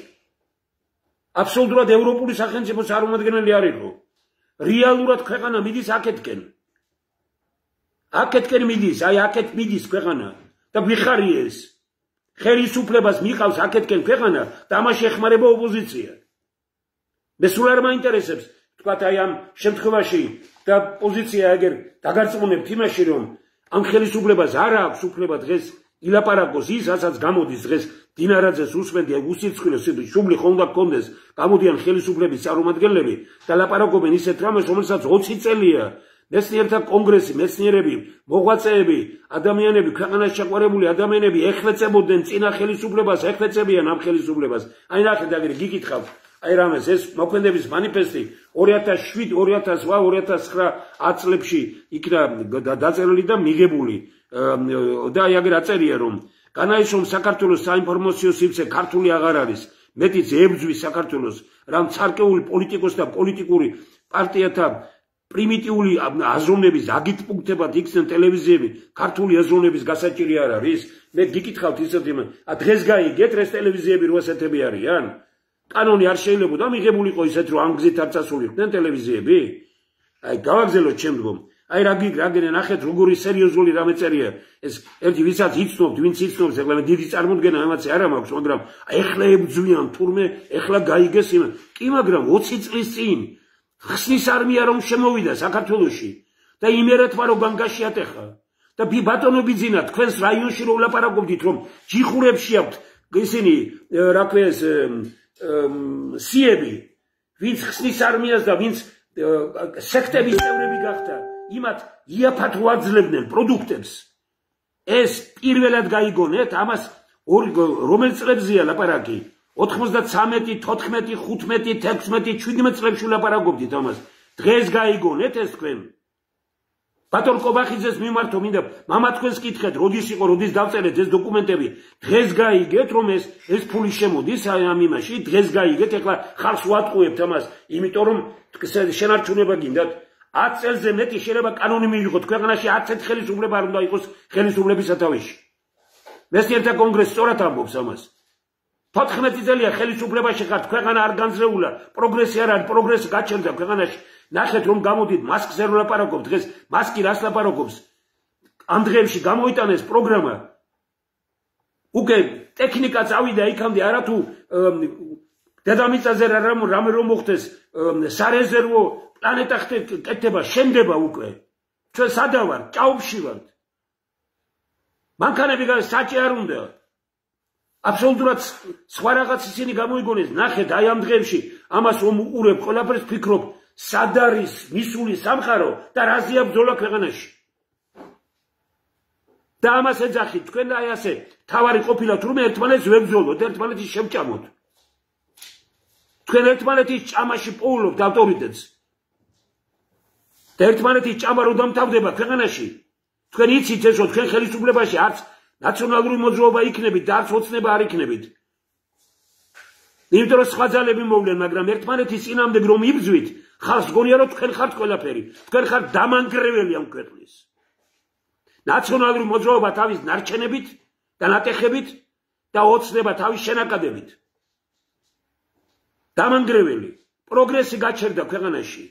აბსოლუტურად ევროპული სახელმწიფოს წარმომადგენელი არ იყო. რეალურად ქვეყანა მიდის აქეთკენ. აქეთკენ მიდის, აი აქეთ მიდის ქვეყანა და ვიხარია ეს. ხელისუფლებას მიყავს აქეთკენ ქვეყანა და ამაში ეხმარება ოპოზიცია. მე სულ არ მაინტერესებს თქვათ აი ამ შემთხვევაში და პოზიცია ეგერ დაგარწმუნებთ იმაში რომ ამ ხელისუფლებას არ აქვს უფლება დღეს ილაპარაკოს ის რასაც გამოდის დღეს დინარაძეს უსმენდი უსიცხრილოს შუბლი ხომ უნდა გქონდეს გამოდიან ხელისუფლების წარმომადგენლები და ლაპარაკობენ ისეთ რამეს რომელსაც 20 წელია მეცნიერთა კონგრესი მეცნიერები მოღვაწეები ადამიანები ქვეყანაში შეყვარებული ადამიანები ეხლეწებოდნენ წინა ხელისუფლებას ეხლეწებიან ამ ხელისუფლებას აი ნახეთ აგერ გიკითხავთ აი რამეს ეს მოქმედების მანიფესტი 2007-2009 წლებში იქნა დაწერილი და მიღებული და აი აგერ აწერია რომ განაიშომ საქართველოს საინფორმაციო სივრცე ქართული აღარ არის მეტიც ებძვის საქართველოს რამ ცარკეული პოლიტიკოსთა პოლიტიკური პარტიათა პრიმიტიული აზროვნების აგიტპუნქტებად იქცნენ ტელევიზიები ქართული აზროვნების გასაჭირი არ არის მე გიკითხავთ ისეთი დღეს გაიგეთ ეს ტელევიზიები რო ასეთები არიან კანონი არ შეიძლებოდა მიღებულიყო ისეთ რომ ანგზით არ წასულიყვნენ ტელევიზიები აი გავაგზავნოთ შემდგომ აი რაგინე ნახეთ როგორი სერიოზული რამე წერია ეს ერთი ვისაც იცნობთ ვინც იცნობს ეხლა მე დიდი წარმოდგენა ამაცი არ მაქვს მაგრამ ეხლა ებძვიან თურმე ეხლა გაიგეს იმ კი მაგრამ 20 წლის წინ ხსნის არმია რომ შემოვიდა საქართველოში და იმერეთმა რომ განგაში ატეხა და ბატონო ბიძინა თქვენს რაიონში რომ ვლაპარაკობდით რომ ჯიხურებში აქვთ ისინი რა ქვია ეს სიები ვინც ხსნის არმიას და ვინც სექტების წევრები გახდა იმათ იაფად ვაძლევდნენ პროდუქტებს ეს პირველად გაიგონეთ ამას რომელ წლებზეა ლაპარაკი 93, 14, 15, 16, 17 წლებში ლაპარაკობდით ამას დღეს გაიგონეთ ეს თქვენ ბატონ კობახიძეს მიმართო მინდა მამა თქვენს კითხეთ როდის იყო როდის დავწერეთ ეს დოკუმენტები დღეს გაიგეთ რომ ეს ფული შემოდის ამ იმაში დღეს გაიგეთ ეხლა ხალხს ვატყუებთ ამას იმიტომ რომ შენარჩუნება გინდათ 10 წელზე მეტი შეიძლება კანონი მიიღოთ ქვეყანაში 10 ხელისუფლება არ უნდა იყოს ხელისუფლების სათავეში მეცნიერთა კონგრესი სწორად ამბობს ამას 14 წელია ხელისუფლებაში ხართ ქვეყანა არ განზრეულა პროგრესი არ არის პროგრესი გაჩერდა ქვეყანაში ნახეთ რომ გამოდით მასკს არ ვლაპარაკობთ დღეს მასკი რას ლაპარაკობს ამ დღეებში გამოიტანეს პროგრამა უკვე ტექნიკა წავიდა იქამდე არათუ დედამიწაზე რამე რომ მოხდეს სარეზერვო პლანეტა კეთდება შენდება უკვე ჩვენ სადა ვარ ჭაობში ვართ მანქანები საჭე არ უნდა აბსოლუტურად სხვა რაღაც ისინი გამოიგონეს ნახეთ აი ამ დღეებში ამას რომ უყურებ ყველაფერს ფიქრობ სად არის მისული სამყარო და რაზეა ბრძოლა ქვეყანაში და ამას ეძახით თქვენ აი ასე თავარი ყოფილა თურმე ერთმანეთს ვებრძოლოთ ერთმანეთის შევჭამოთ თქვენ ერთმანეთის ჭამაში პოულობთ ავტორიტეტს და ერთმანეთის ჭამა რო დამთავრდება ქვეყანაში თქვენ იცით ეს რომ თქვენ ხელისუფლებაში არც ნაციონალური მოძრაობა იქნებით და არც ოცნება არ იქნებით იმიტომ რომ სხვა ძალები მოვლენ მაგრამ ერთმანეთის წინამდებ რომ იბრძვით ხალხს გონია რომ თქვენ ხართ ყველაფერი თქვენ ხართ დამანგრეველი ამ ქვეყნის ნაციონალური მოძრაობა თავის ნარჩენებით და ნატეხებით და ოცნება თავის შენაკადებით დამანგრეველი პროგრესი გაჩერდა ქვეყანაში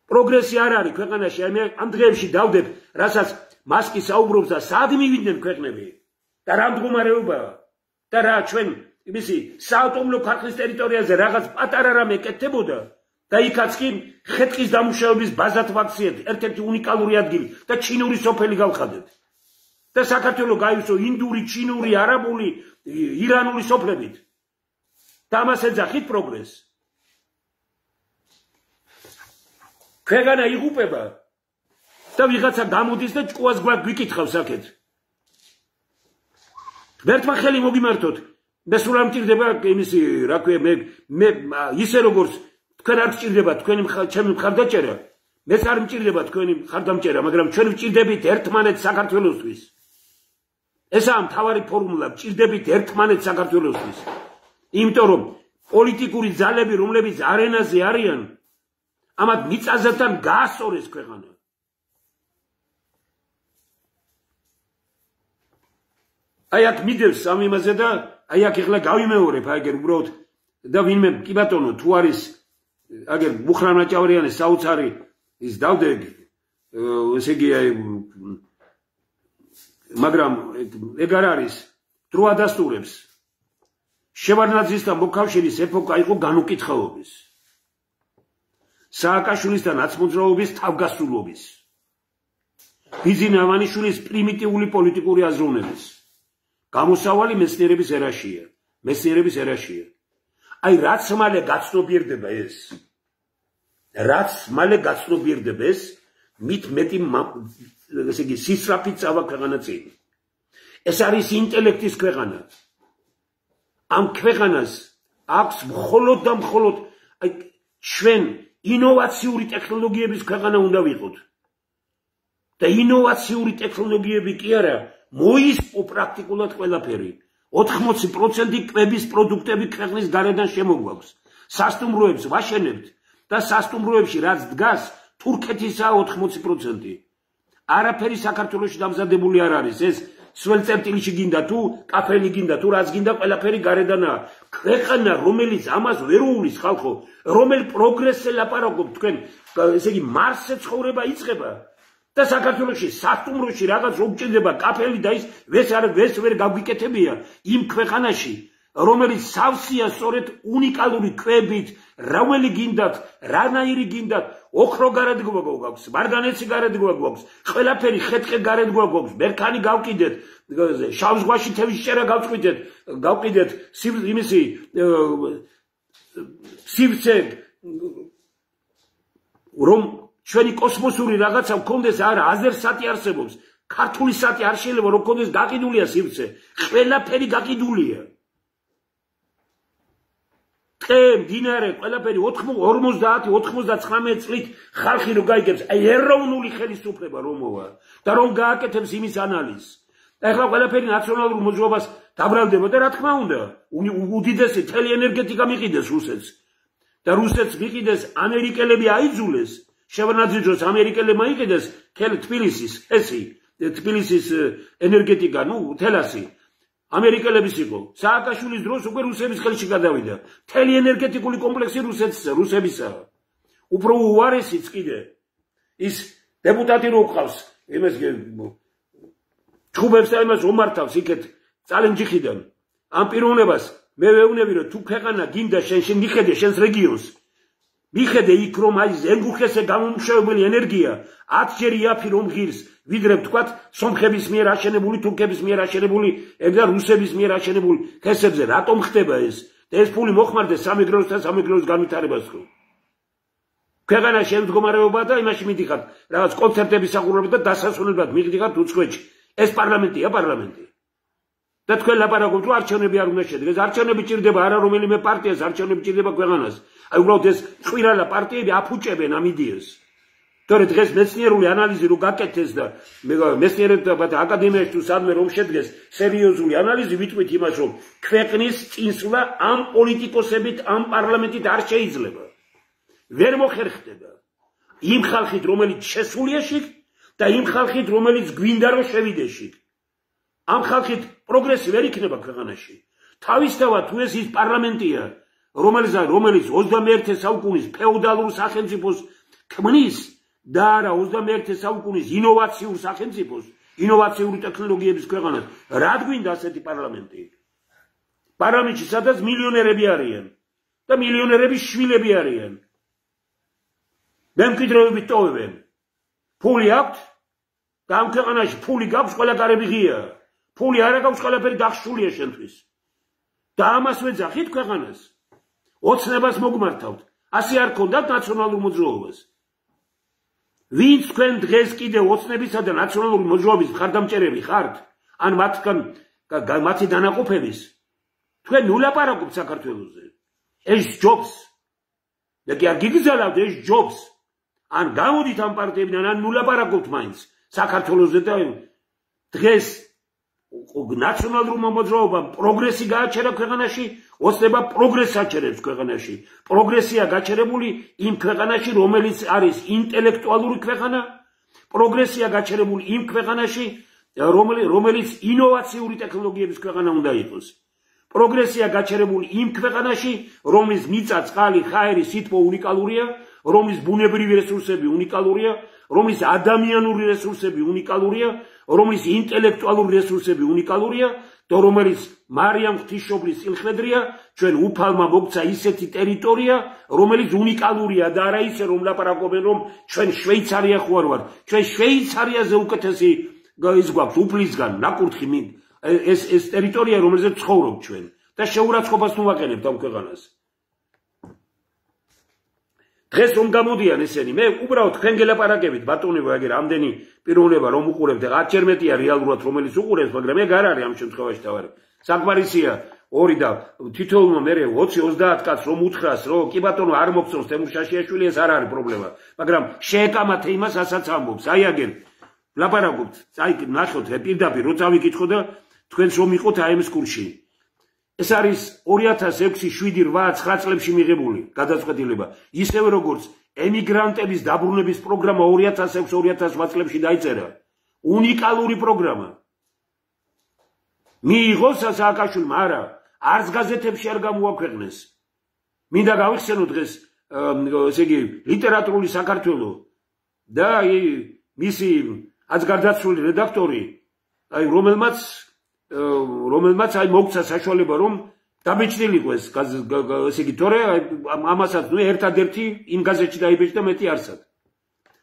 პროგრესი არ არის ქვეყანაში აი მე ამ დღეებში დავდებ რასაც მასკი საუბრობს და სად მივიდნენ ქვეყნები და რა მდგომარეობაა და რა ჩვენ იმისი საავტომობილო ქარხნის ტერიტორიაზე რაღაც პატარა რამე კეთდებოდა და იქაც კი ხეთკის დამუშავების ბაზად ვაქციეთ ერთ-ერთი უნიკალური ადგილი და ჩინური სოფელი გავხადეთ და საქართველოს გაივსო ინდური, ჩინური, არაბული, ირანული სოფლებით. და ამას ეძახით პროგრესს. ქვეყანა იღუპება და ვიღაცა გამოდის და ჭკუას გვიკითხავს აქეთ. ერთმა ხელი მოგიმართოთ. მე სულ არ მჭირდება იმისი, რა ქვია, მე ისე როგორც თქვენ არ გჭირდება თქვენი ჩემი მხარდაჭერა, მეც არ მჭირდება თქვენი მხარდამჭერა, მაგრამ ჩვენ ვჭირდებით ერთმანეთს საქართველოსთვის. ესაა მთავარი ფორმულა, ვჭირდებით ერთმანეთს საქართველოსთვის. იმიტომ რომ პოლიტიკური ძალები, რომლებიც არენაზე არიან, ამათ მიწაზებთან გაასწორეს ქვეყანა. აი აქ მიდევს ამ იმაზე და აი აქ ეხლა გავიმეორებ, აგერ უბრალოდ და ვინმე კი ბატონო თუ არის აგერ მუხრან მაჭავარიანის საოცარი ის დავდე ესე იგი მაგრამ ეგ არ არის დრო ადასტურებს შევარდნაძისთან მოკავშირის ეპოქა იყო განუკითხაობის სააკაშვილისთან აცმოძრაობის თავგასრულობის ბიზინა ავანიშვილის პრიმიტიული პოლიტიკური აზროვნების გამოსავალი მეცნიერების ერაშია აი რაც მალე გაცნობიერდება ეს მით მეტი ესე იგი სისწრაფით წავა ქვეყანა წინ ეს არის ინტელექტის ქვეყანა ამ ქვეყანას აქვს მხოლოდ და მხოლოდ აი ჩვენ ინოვაციური ტექნოლოგიების ქვეყანა უნდა ვიყოთ და ინოვაციური ტექნოლოგიები კი არა მოისპო პრაქტიკულად ყველაფერი 80% კვების პროდუქტები ქვეყნის გარედან შემოგვაქვს სასტუმროებს ვაშენებთ და სასტუმროებში რაც დგას თურქეთისაა 80% არაფერი საქართველოში დამზადებული არ არის ეს სველ წერტილში გინდა თუ კაფენი გინდა თუ რაც გინდა ყველაფერი გარედანაა ქვეყანა რომელიც ამას ვერ უვლის ხალხო რომელ პროგრესზე ლაპარაკობთ თქვენ ესე იგი მარსზე ცხოვრება იწყება და საქართველოში სასტუმროში რაღაც რომ ჭირდება კაფელი და ის ვეს ვერ გაგვიკეთებია იმ ქვეყანაში რომელიც სავსეა სწორედ უნიკალური კვებით რომელი გინდათ რანაირი გინდათ ოქრო გარედგვა გვაქვს მარგანეცი გარედგვა გვაქვს ყველაფერი ხეთყე გარედგვა გვაქვს მერქანი გავკიდეთ შავ ზღვაში თევის ჭერა გავყიდეთ იმისი სივცე რომ ჩვენი კოსმოსური რაღაცა მქონდეს არა აზერსატი არსებობს ქართული სატი არ შეიძლება რომ მქონდეს გაყიდულია სივცე ყველაფერი გაყიდულია ტყე მდინარე ყველაფერი 50-99 წლით ხალხი რო გაიგებს აი ეროვნული ხელისუფლება რომ მოვა და რომ გააკეთებს იმის ანალიზს ეხლა ყველაფერი ნაციონალურ მოძრაობას დაბრალდება და რა თქმა უნდა უდიდესი თელი ენერგეტიკა მიყიდეს რუსეთს და რუსეთს მიყიდეს ამერიკელები აიძულეს შევარდნაძის ამერიკელებმა იყიდეს თბილისის ენერგეტიკა თელასი ამერიკელების იყო სააკაშვილის დროს უკვე რუსების ხელში გადავიდა მთელი ენერგეტიკული კომპლექსი რუსებისაა უფრო უარესიც კიდე ის დეპუტატი რო ყავს იმას ჩხუბებს და იმას უმართავს იქეთ წალენჯიხიდან ამ პიროვნებას მე ვეუბნები რომ თუ ქვეყანა გინდა შენ მიხედე შენს რეგიონს მიხედე იქ რომ აი ზენგუხესე გამომუშავებელი ენერგია 10 ჯერ იაფი რომ ღირს ვიდრე ვთქვათ სომხების მიერ აშენებული თურქების მიერ აშენებული და რუსების მიერ აშენებული თესებზე რატომ ხდება ეს და ეს ფული მოხმარდეს სამეგრელოს განვითარებას ხო ქვეყანა შემდგომარეობა და იმაში მიდიხართ რაღაც კონცერტების საყურებლად და დასასრულებლად მიდიხართ უცხოეთში ეს პარლამენტია და თქვენ ლაპარაკობთ რომ არჩევნები არ უნდა შედგეს არჩევნები ჭირდება არა რომელიმე პარტიას არჩევნები ჭირდება ქვეყანას აი უბრალოდ ეს ყვირალა პარტიები აფუჭებენ ამ იდეას თორე დღეს მეცნიერული ანალიზი რო გაკეთეს და მეცნიერებათა აკადემიაში თუ სადმე რომ შედგეს სერიოზული ანალიზი ვიტყვით იმას რომ ქვეყნის წინსვლა ამ პოლიტიკოსებით ამ პარლამენტით არ შეიძლება ვერ მოხერხდება იმ ხალხით რომელიც შესულია შიგ და იმ ხალხით რომელიც გვინდა რომ შევიდეს შიგ ამ ხალხით პროგრესი ვერ იქნება ქვეყანაში თავისთავად თუ ეს ის პარლამენტია რომელიც 21 საუკუნის ფეოდალურ სახელმწიფოს ქმნის და არა 21 საუკუნის ინოვაციურ სახელმწიფოს ინოვაციური ტექნოლოგიების ქვეყანას რა გვინდა ასეთი პარლამენტში სადაც მილიონერები არიან და მილიონერების შვილები არიან მემკვიდრეობით ტოვებენ ფული აქვთ და ამ ქვეყანაში ფული გაქვს, ყველა კარები ღია. ფული არა გაქვს, ყველაფერი დახშულია შენთვის. და ამას ვეძახით ქვეყანას. ოცნებას მოგმართავთ. ასე არ ქონდათ ნაციონალურ მოძრაობას. ვინც თქვენ დღეს კიდევ ოცნებისა და ნაციონალური მოძრაობის მხარდამჭერები ხართ, ან მათი დანაყოფების, თქვენ ნულაპარაკობთ საქართველოზე. ეს ჯობს. და კი არ გიგზავნებთ, ეს ჯობს. ან გამოდით ამ პარტიებიდან, ან ნულაპარაკობთ მაინც საქართველოზე და დღეს ნაციონალურმა მოძრაობამ პროგრესი გააჩერა ქვეყანაში, ოცნება პროგრესს აჩერებს ქვეყანაში. პროგრესია გაჩერებული იმ ქვეყანაში, რომელიც არის ინტელექტუალური ქვეყანა, პროგრესია გაჩერებული იმ ქვეყანაში, რომელიც ინოვაციური ტექნოლოგიების ქვეყანა უნდა იყოს. პროგრესია გაჩერებული იმ ქვეყანაში, რომლის მიწა, წყალი, ჰაერი, სითბო უნიკალურია, რომლის ბუნებრივი რესურსები უნიკალურია, რომლის ადამიანური რესურსები უნიკალურია, რომლის ინტელექტუალური რესურსები უნიკალურია და რომელიც მარიამ ღვთისმშობლის წილხედრია, ჩვენ უფალმა მოგცა ისეთი ტერიტორია, რომელიც უნიკალურია და არა ისე რომ ლაპარაკობენ რომ ჩვენ შვეიცარია ხო არ ვარ. ჩვენ შვეიცარიაზე უკეთესი ის გვაქვს უფლისგან ნაკურთხი ეს ტერიტორია რომელზეც ცხოვრობთ ჩვენ და შეურაცხყოფას ნუვაყენებთ ამ ქვეყანას. დღეს რომ გამოდიან ესენი, მე უბრალოდ თქვენ გელაპარაკებით ბატონებო, აგერ ამდენი პიროვნება რომ უყურებთ, არჩერ მეტია რეალურად რომელიც უყურებს, მაგრამ ეგ არ არის ამ შემთხვევაში თავარი. საკმარისია 2 და თითოეულმა მე 20-30 კაცს რომ უთხრას, რომ კი ბატონო არ მოგწონს თემურ შაშიაშვილი, ეს არ არის პრობლემა, მაგრამ შეეკამათ იმას, ასაც ამბობს. აი აგერ ლაპარაკობთ, აი ნახოთ, პირდაპირ რო წავიკითხო და თქვენს რომ იყოთ აი ამ კურსში. ეს არის 2006, 7, 8, 9 წლებში მიღებული გადაწყვეტილება. ისევე როგორც ემიგრანტების დაბრუნების პროგრამა 2006-2008 წლებში დაიწერა. უნიკალური პროგრამა. მიიღო სააკაშვილმა, არა, არც გაზეთებში არ გამოაქვეყნეს. მინდა გავიხსენო დღეს, ესე იგი, ლიტერატურული საქართველო და მისი აც გარდაცვლილი რედაქტორი, აი რომელმაც აი მოგცა საშუალება რომ დამეჭდილიყო ეს ესე იგი თორე ამასაც ნუ ერთადერთი იმ გაზეთში დაიბეჭდა და მეტი არსად.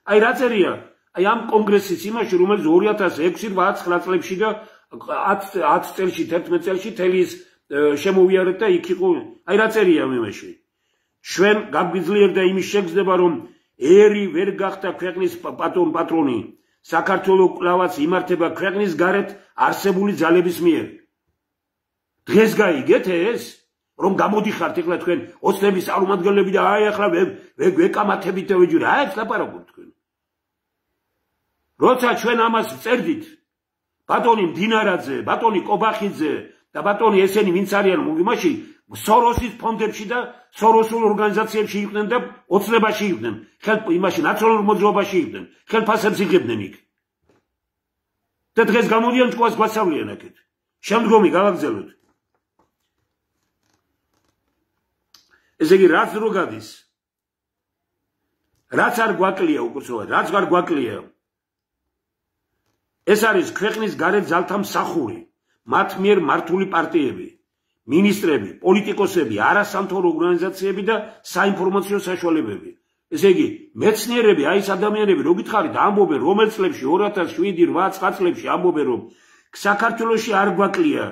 აი რა წერია? აი ამ კონგრესის იმაში რომელიც 2006-8-9 წლებში და 10 წელში 11 წელში თელის შემოვიარეთ და იქ იყო. აი რა წერია იმაში? ჩვენ გაგვიძლიერდა იმის შეგრძნება რომ ერი ვერ გახდა ქვეყნის პატრონი. საქართველოს კლავაც იმართება ქვეყნის გარეთ არსებული ძალების მიერ. დღეს გაიგეთ ეს, რომ გამოდიხართ ეხლა თქვენ ოცნების წარმომადგენლები და აი ახლა ვეკამათებით და ვეჯურა, აი ეს ლაპარაკობთ თქვენ. როცა ჩვენ ამას წერდით, ბატონი მდინარაძე, ბატონი კობახიძე და ბატონი ესენი ვინც არიან იმაში, სოროსის ფონდებში და სოროსულ ორგანიზაციებში იყვნენ და ოცნებაში იყვნენ. იმაში ნაციონალურ მოძრაობაში იყვნენ. ხელფასებს იღებდნენ იქ. და დღეს გამოდიან ჭკუას გვასავლიან აქეთ. შემდგომი გავაგზავნოთ. ესე იგი რაც რო გადის, რაც არ გვაკლია უკურსოვად, რაც არ გვაკლია, ეს არის ქვეყნის გარეთ ძალთა მსახური, მათ მიერ მართული პარტიები, მინისტრები, პოლიტიკოსები, არასამთავრობო ორგანიზაციები და საინფორმაციო საშუალებები. ესე იგი, მეცნიერები, აი ეს ადამიანები, რო გითხარით, ამბობენ რომელ წლებში 2007, 8, 9 წლებში ამბობენ რომ საქართველოში არ გვაკლია,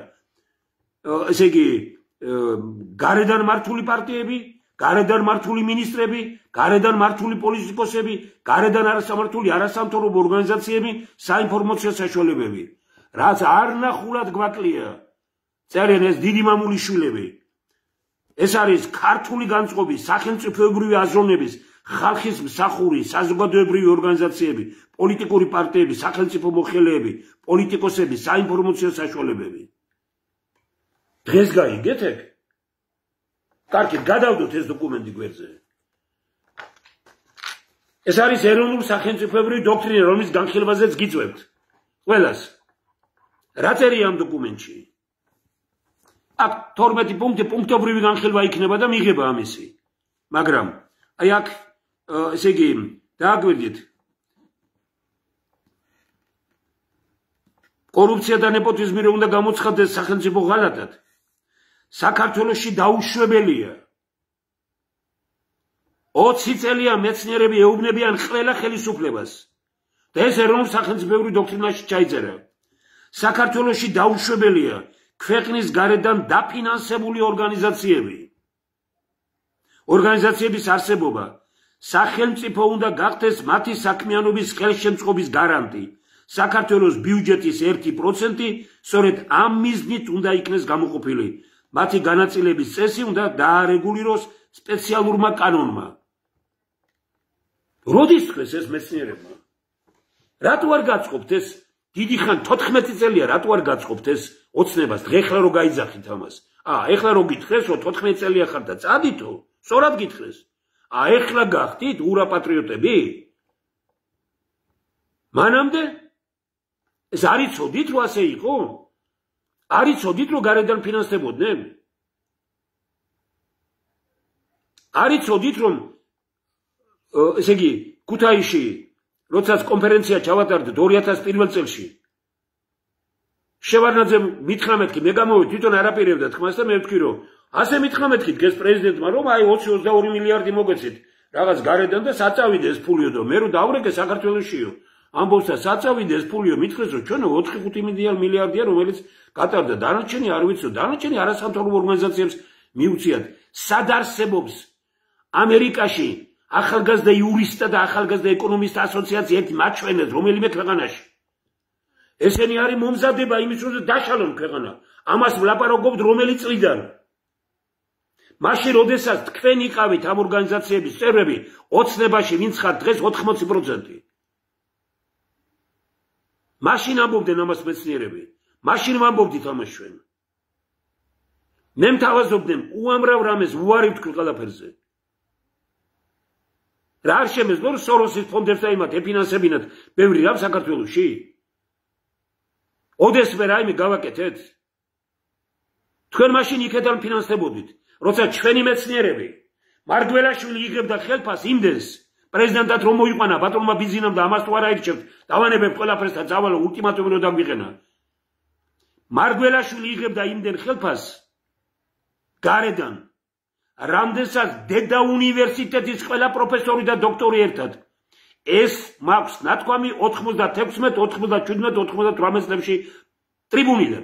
ესე იგი, გარედან მართული პარტიები, გარედან მართული მინისტრები, გარედან მართული პოლიტიკოსები, გარედან არასამთავრობო ორგანიზაციები, საინფორმაციო საშუალებები. რაც არ ნახულად გვაკლია, წერენ ეს დიდი მამული შვილები. ეს არის ქართული განწყობის, სახელმწიფოებრივი აზროვნების, ხალხის მსახური, საზოგადოებრივი ორგანიზაციები, პოლიტიკური პარტიები, სახელმწიფო მოხელეები, პოლიტიკოსები, საინფორმაციო საშუალებები. დღეს გაიგეთ ეგ? კარგი, გადავდოთ ეს დოკუმენტი გვერდზე. ეს არის ეროვნული სახელმწიფოებრივი დოქტრინა, რომლის განხილვაზეც გიწევთ. ყველას. რა წერია ამ დოკუმენტში? აქ 12 პუნქტი პუნქტობრივი განხილვა იქნება და მიიღება ამისი. მაგრამ აი აქ ესე იგი დააგვირდით. კორუფცია და ნეპოტიზმი რომ უნდა გამოცხადდეს სახელმწიფო ღალატად. საქართველოში დაუშვებელია. 20 წელია მეცნიერები ეუბნებიან ყველა ხელისუფლებას. და ეს ეროვნულ სახელმწიფოებრივ დოქტრინაში ჩაიწერა. საქართველოში დაუშვებელია ქვეყნის გარედან დაფინანსებული ორგანიზაციების არსებობა სახელმწიფო უნდა გახდეს მათი საქმიანობის ხელშემწყობის გარანტი. საქართველოს ბიუჯეტის 1% სწორედ ამ მიზნით უნდა იქნეს გამოყოფილი. მათი განაწილების წესი უნდა დაარეგულიროს სპეციალურმა კანონმა. როდის თქვეს ეს მეცნიერებმა? რატო არ გაწყობთ ეს? დიდი ხან 14 წელია რატო არ გაწყობთ ეს ოცნებას? ეხლა რო გაიძახით ამას. ეხლა რო გითხრეს, რომ 14 წელია ხარ და წადითო, სწორად გითხრეს. ეხლა გახდით ურა პატრიოტები? მანამდე ეს არ იცოდით, რომ ასე იყო? არ იცოდით, რომ გარედან ფინანსდებოდნენ? არ იცოდით, რომ ესე იგი ქუთაისში როდესაც კონფერენცია ჩავატარდით 2001 წელში შევარნაძემ მითხრა მეთქი მე გამოვიდ თვითონ არაპირებდა თქმას და მე ვთქვი რომ ასე მითხრა მეთქი დღეს პრეზიდენტმა რომ აი 20-22 მილიარდი მოგეცით რაღაც გარედან და საწავიდე ეს ფულიო და მე რომ დავრეკე საქართველოსშიო ამბობს და საწავიდე ეს ფულიო მითხრეს რომ ჩვენო 4-5 მილიარდია რომელიც გატარდა დანარჩენი არ ვიცი დანარჩენი არასამთავრობო ორგანიზაციებს მიუციათ სად არსებობს ამერიკაში ახალგაზრდა იურისტთა და ახალგაზრდა ეკონომისტთა ასოციაცია ერთი მაჩვენებს რომელიმე ქვეყანაში ესენი არის მომზადება იმის რომ დაშალონ ქვეყანა ამას ვლაპარაკობთ რომელი წლიდან მაშინ როდესაც თქვენ იყავით ამ ორგანიზაციების წევრები ოცნებაში ვინც ხართ დღეს 80% მაშინ ამბობდნენ ამას მეცნიერები მაშინ ვამბობდით ამას ჩვენ მე მთავაზობდნენ უამრავ რამეს უარი ვთქვი ყველაფერზე რა არ შემეძლო რომ სოროსის ფონდებს დაიმათ ეფინანსებინათ ბევრი რამ საქართველოში ოდესმე რაიმე გავაკეთეთ თქვენ მაშინ იქედან ფინანსდებოდით როცა ჩვენი მეცნიერები მარგველაშვილი იღებდა ხელფას იმდენს პრეზიდენტად რომ მოიყვანა ბატონმა ბიზინამ და ამას თუ არ აირჩევთ დავანებებ ყველაფერს და წავალო ულტიმატუმი რომ დაგვიყენა მარგველაშვილი იღებდა იმდენ ხელფას გარედან რამდენსაც დედა უნივერსიტეტის ყველა პროფესორი და დოქტორი ერთად ეს მაქვს ნათქვამი 96, 97, 98 წლებში ტრიბუნიდან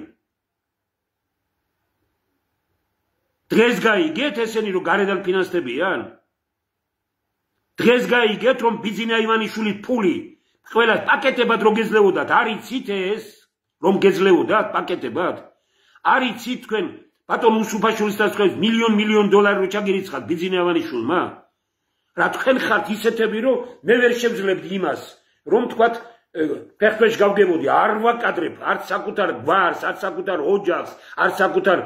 დღეს გაიგეთ ესენი რომ გარედან ფინანსდებიან დღეს გაიგეთ რომ ბიძინა ივანიშვილი ფული ყველა პაკეტებად რო გეძლევოდათ არიცით ეს რომ გეძლევოდათ პაკეტებად არიცით თქვენ ბატონ უსუფაშვილის დასწრებით მილიონ დოლარი რო ჩაგირიცხათ ბიძინა ივანიშვილმა რა თქვენ ხართ ისეთები რომ მე ვერ შევძლებთ იმას რომ თქვათ ფეხბურთში გავგებოდი არ ვაკადრებ არც საკუთარ გვარს არც საკუთარ ოჯახს არც საკუთარ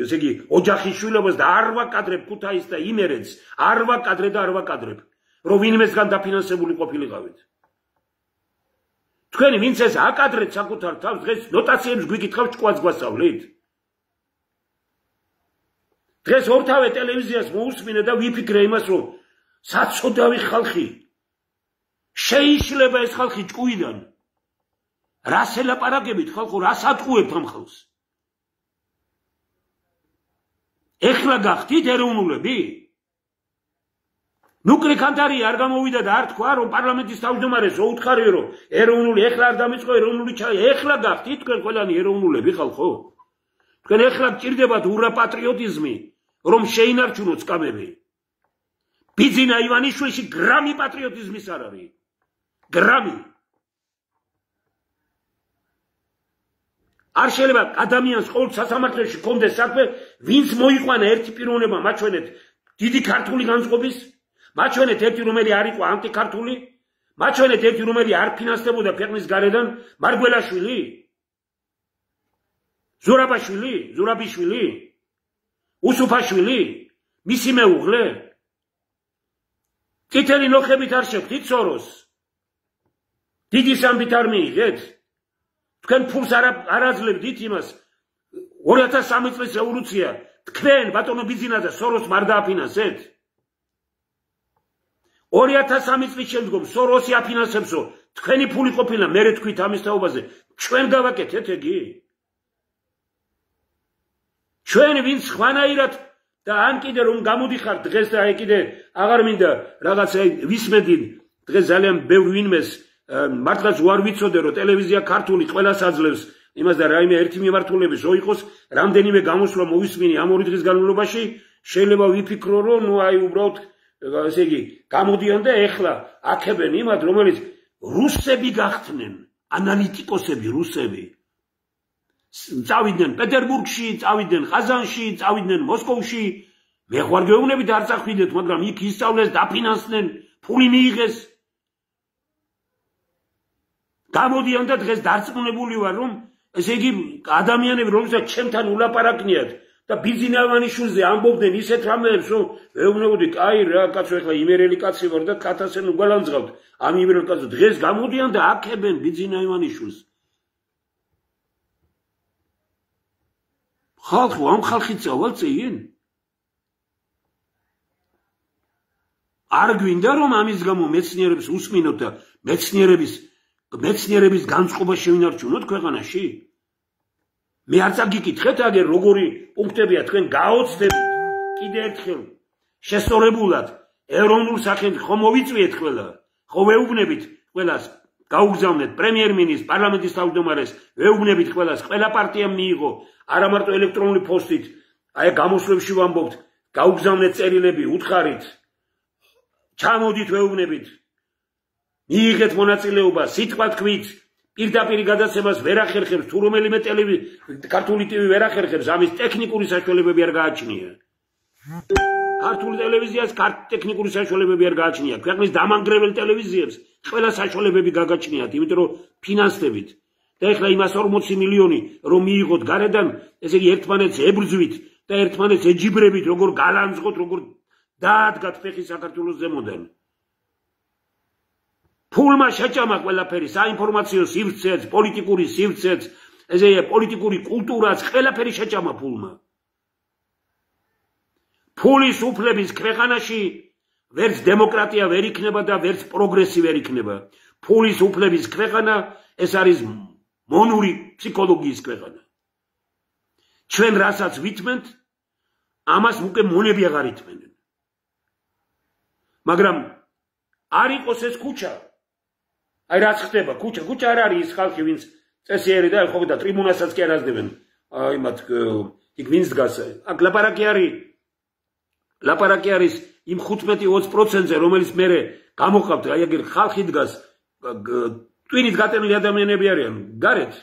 ესე იგი ოჯახის შვილობას და არ ვაკადრებ ქუთაისს და იმერეთს არ ვაკადრე და არ ვაკადრებ რომ ვინმესგან დაფინანსებული ყოფილიყავით თქვენი ვინც ეს აკადრეთ საკუთარ თავს დღეს ნოტაციებს გვიკითხავთ ჭკუას გვასწავლით დღეს ორთავე ტელევიზიას მოусმინე და ვიფიქრე იმას რომ საწოდავი ხალხი შეიძლება ეს ხალხი ჭკუიდან რას ელაპარაკებით ხალხო რას ატყუებთ ამ ხალხს ეხლა გახდით ეროვნულები ნუკლი კანტარი არ გამოვიდა და არ თქვა რომ პარლამენტის თავმჯდომარეს რო უთხარიო რომ ეროვნული ეხლა არ დამიწყო ეროვნული ეხლა გახდით თქვენ ყველანი ეროვნულები ხალხო თქვენ ეხლა გჭირდებათ ურა პატრიოტიზმი რომ შეინარჩუნოთ სკამები ბიძინა ივანიშვილში გრამი პატრიოტიზმის არ არის გრამი არ შეიძლება ადამიანს ყოველ სასამართლოში კონდეს საქმე ვინც მოიყვანა ერთი პიროვნება მაჩვენეთ დიდი ქართული განწყობის მაჩვენეთ ერთი რომელი არ იყო ანტიქართული მაჩვენეთ ერთი რომელი არ ფინანსდებოდა ქვეყნის გარედან მარგველაშვილი ზურაბიშვილი უსუფაშვილი მისი მეუღლე წითელი ნოხებით არ შევხვდით სოროს დიდი სამბით არ მიიღეთ თქვენ ფულს არ აძლევდით იმას 2003 წლის რევოლუცია თქვენ ბატონო ბიძინა და სოროს არ დააფინანსეთ 2003 წლის შემდგომ სოროსი აფინანსებსო თქვენი ფული ყოფილა მე თქვით ამის თაობაზე ჩვენ გავაკეთეთ ეგი ჩვენ ვინც ხვანაირად და ან კიდე რომ გამოდიხარ დღეს და აი კიდე აღარ მინდა რაღაცა ვისმედი დღეს ძალიან ბევრ ვინმეს მართლაც უარ ვიცოდე რომ ტელევიზია ქართული ყველას აძლევს იმას და რაიმე ერთი მიმართულების რო იყოს რამდენიმე გამოსვლა მოვისმინე ამ 2 დღის განმავლობაში შეიძლება ვიფიქრო რომ ნუ აი უბრალოდ ესე იგი გამოდიან და ეხლა აქებენ იმათ რომელიც რუსები გახდნენ ანალიტიკოსები რუსები წავიდნენ პეტერბურგში წავიდნენ ყაზანში წავიდნენ მოსკოვში მე ხوار გეუბნებით არ წახვიდეთ მაგრამ იქ ისწავლეს დაფინანსდნენ ფული მიიღეს გამოდიან და დღეს დარწმუნებული ვარ რომ ესე იგი ადამიანები რომელსაც ჩემთან ულაპარაკნიათ და ბიზინავანიშვილზე ამბობდნენ ისეთ რამეებს რომ ვეუბნებოდი კაი რა კაცო ეხლა იმერელი კაცი ვარ და ქათასენ უგალანძღავთ ამ იმერელ კაცო დღეს გამოდიან და აქებენ ბიზინავანიშვილს ხალხო ამ ხალხი წავალ წეიენ არ გვინდა რომ ამის გამო მეცნიერებს უსმინოთ და მეცნიერების განწყობა შევინარჩუნოთ ქვეყანაში მე არ წაგიკითხეთ აგერ როგორი პუნქტებია თქვენ გაოცდებით კიდე ერთხელ შესწორებულად ეროვნულ სახელმწიფოს ხომ მოვიწვიეთ ყველა ხო ვეუბნებით ყველას გაუგზავნეთ პრემიერ-მინისტრს პარლამენტის თავმჯდომარეს ვეუბნებით ყველას ყველა პარტიამ მიიღო არა მარტო ელექტრონული პოსტით აი გამოსვლებში ვამბობთ გაუგზავნეთ წერილები უთხარით ჩამოდით ვეუბნებით მიიღეთ მონაწილეობა სიტყვა თქვით პირდაპირ გადაცემას ვერ ახერხებს თუ რომელიმე ქართული ტივი ვერ ახერხებს ამის ტექნიკური საშუალებები არ გააჩნია ქართული ტელევიზიას ტექნიკური საშუალებები არ გააჩნია ქვეყნის დამანგრეველ ტელევიზიებს ყველა საშუალებები გაგაჩნიათ იმიტომ რომ ფინანსებით და ეხლა იმას 40 მილიონი რომ მიიღოთ გარედან ესე იგი ერთმანეთს ებრძვით და ერთმანეთს ეჯიბრებით როგორ გალანძღოთ როგორ დაადგათ ფეხი საქართველოს ზემოდან ფულმა შეჭამა ყველაფერი საინფორმაციო სივრცეც პოლიტიკური სივრცეც ესე პოლიტიკური კულტურაც ყველაფერი შეჭამა ფულმა ფულის უფლების ქვეყანაში ვერც დემოკრატია ვერ იქნება და ვერც პროგრესი ვერ იქნება ფულის უფლების ქვეყანა ეს არის მონური ფსიქოლოგიის ქვეყანა ჩვენ რასაც ვითმენთ ამას უკვე მონები აღარ ითმენენ მაგრამ არ იყოს ეს ქუჩა აი რაც ხდება ქუჩა არ არის ის ხალხი ვინც წესიერი და ხო და ტრიბუნასაც კი არ ազდებენ აი მათ იქ ვინც დგას აქ ლაპარაკი არის იმ 15-20%-ზე რომელიც მე გამოყავთ აი აგერ ხალხი დგას ტვინით გატენილი ადამიანები არიან გარეთ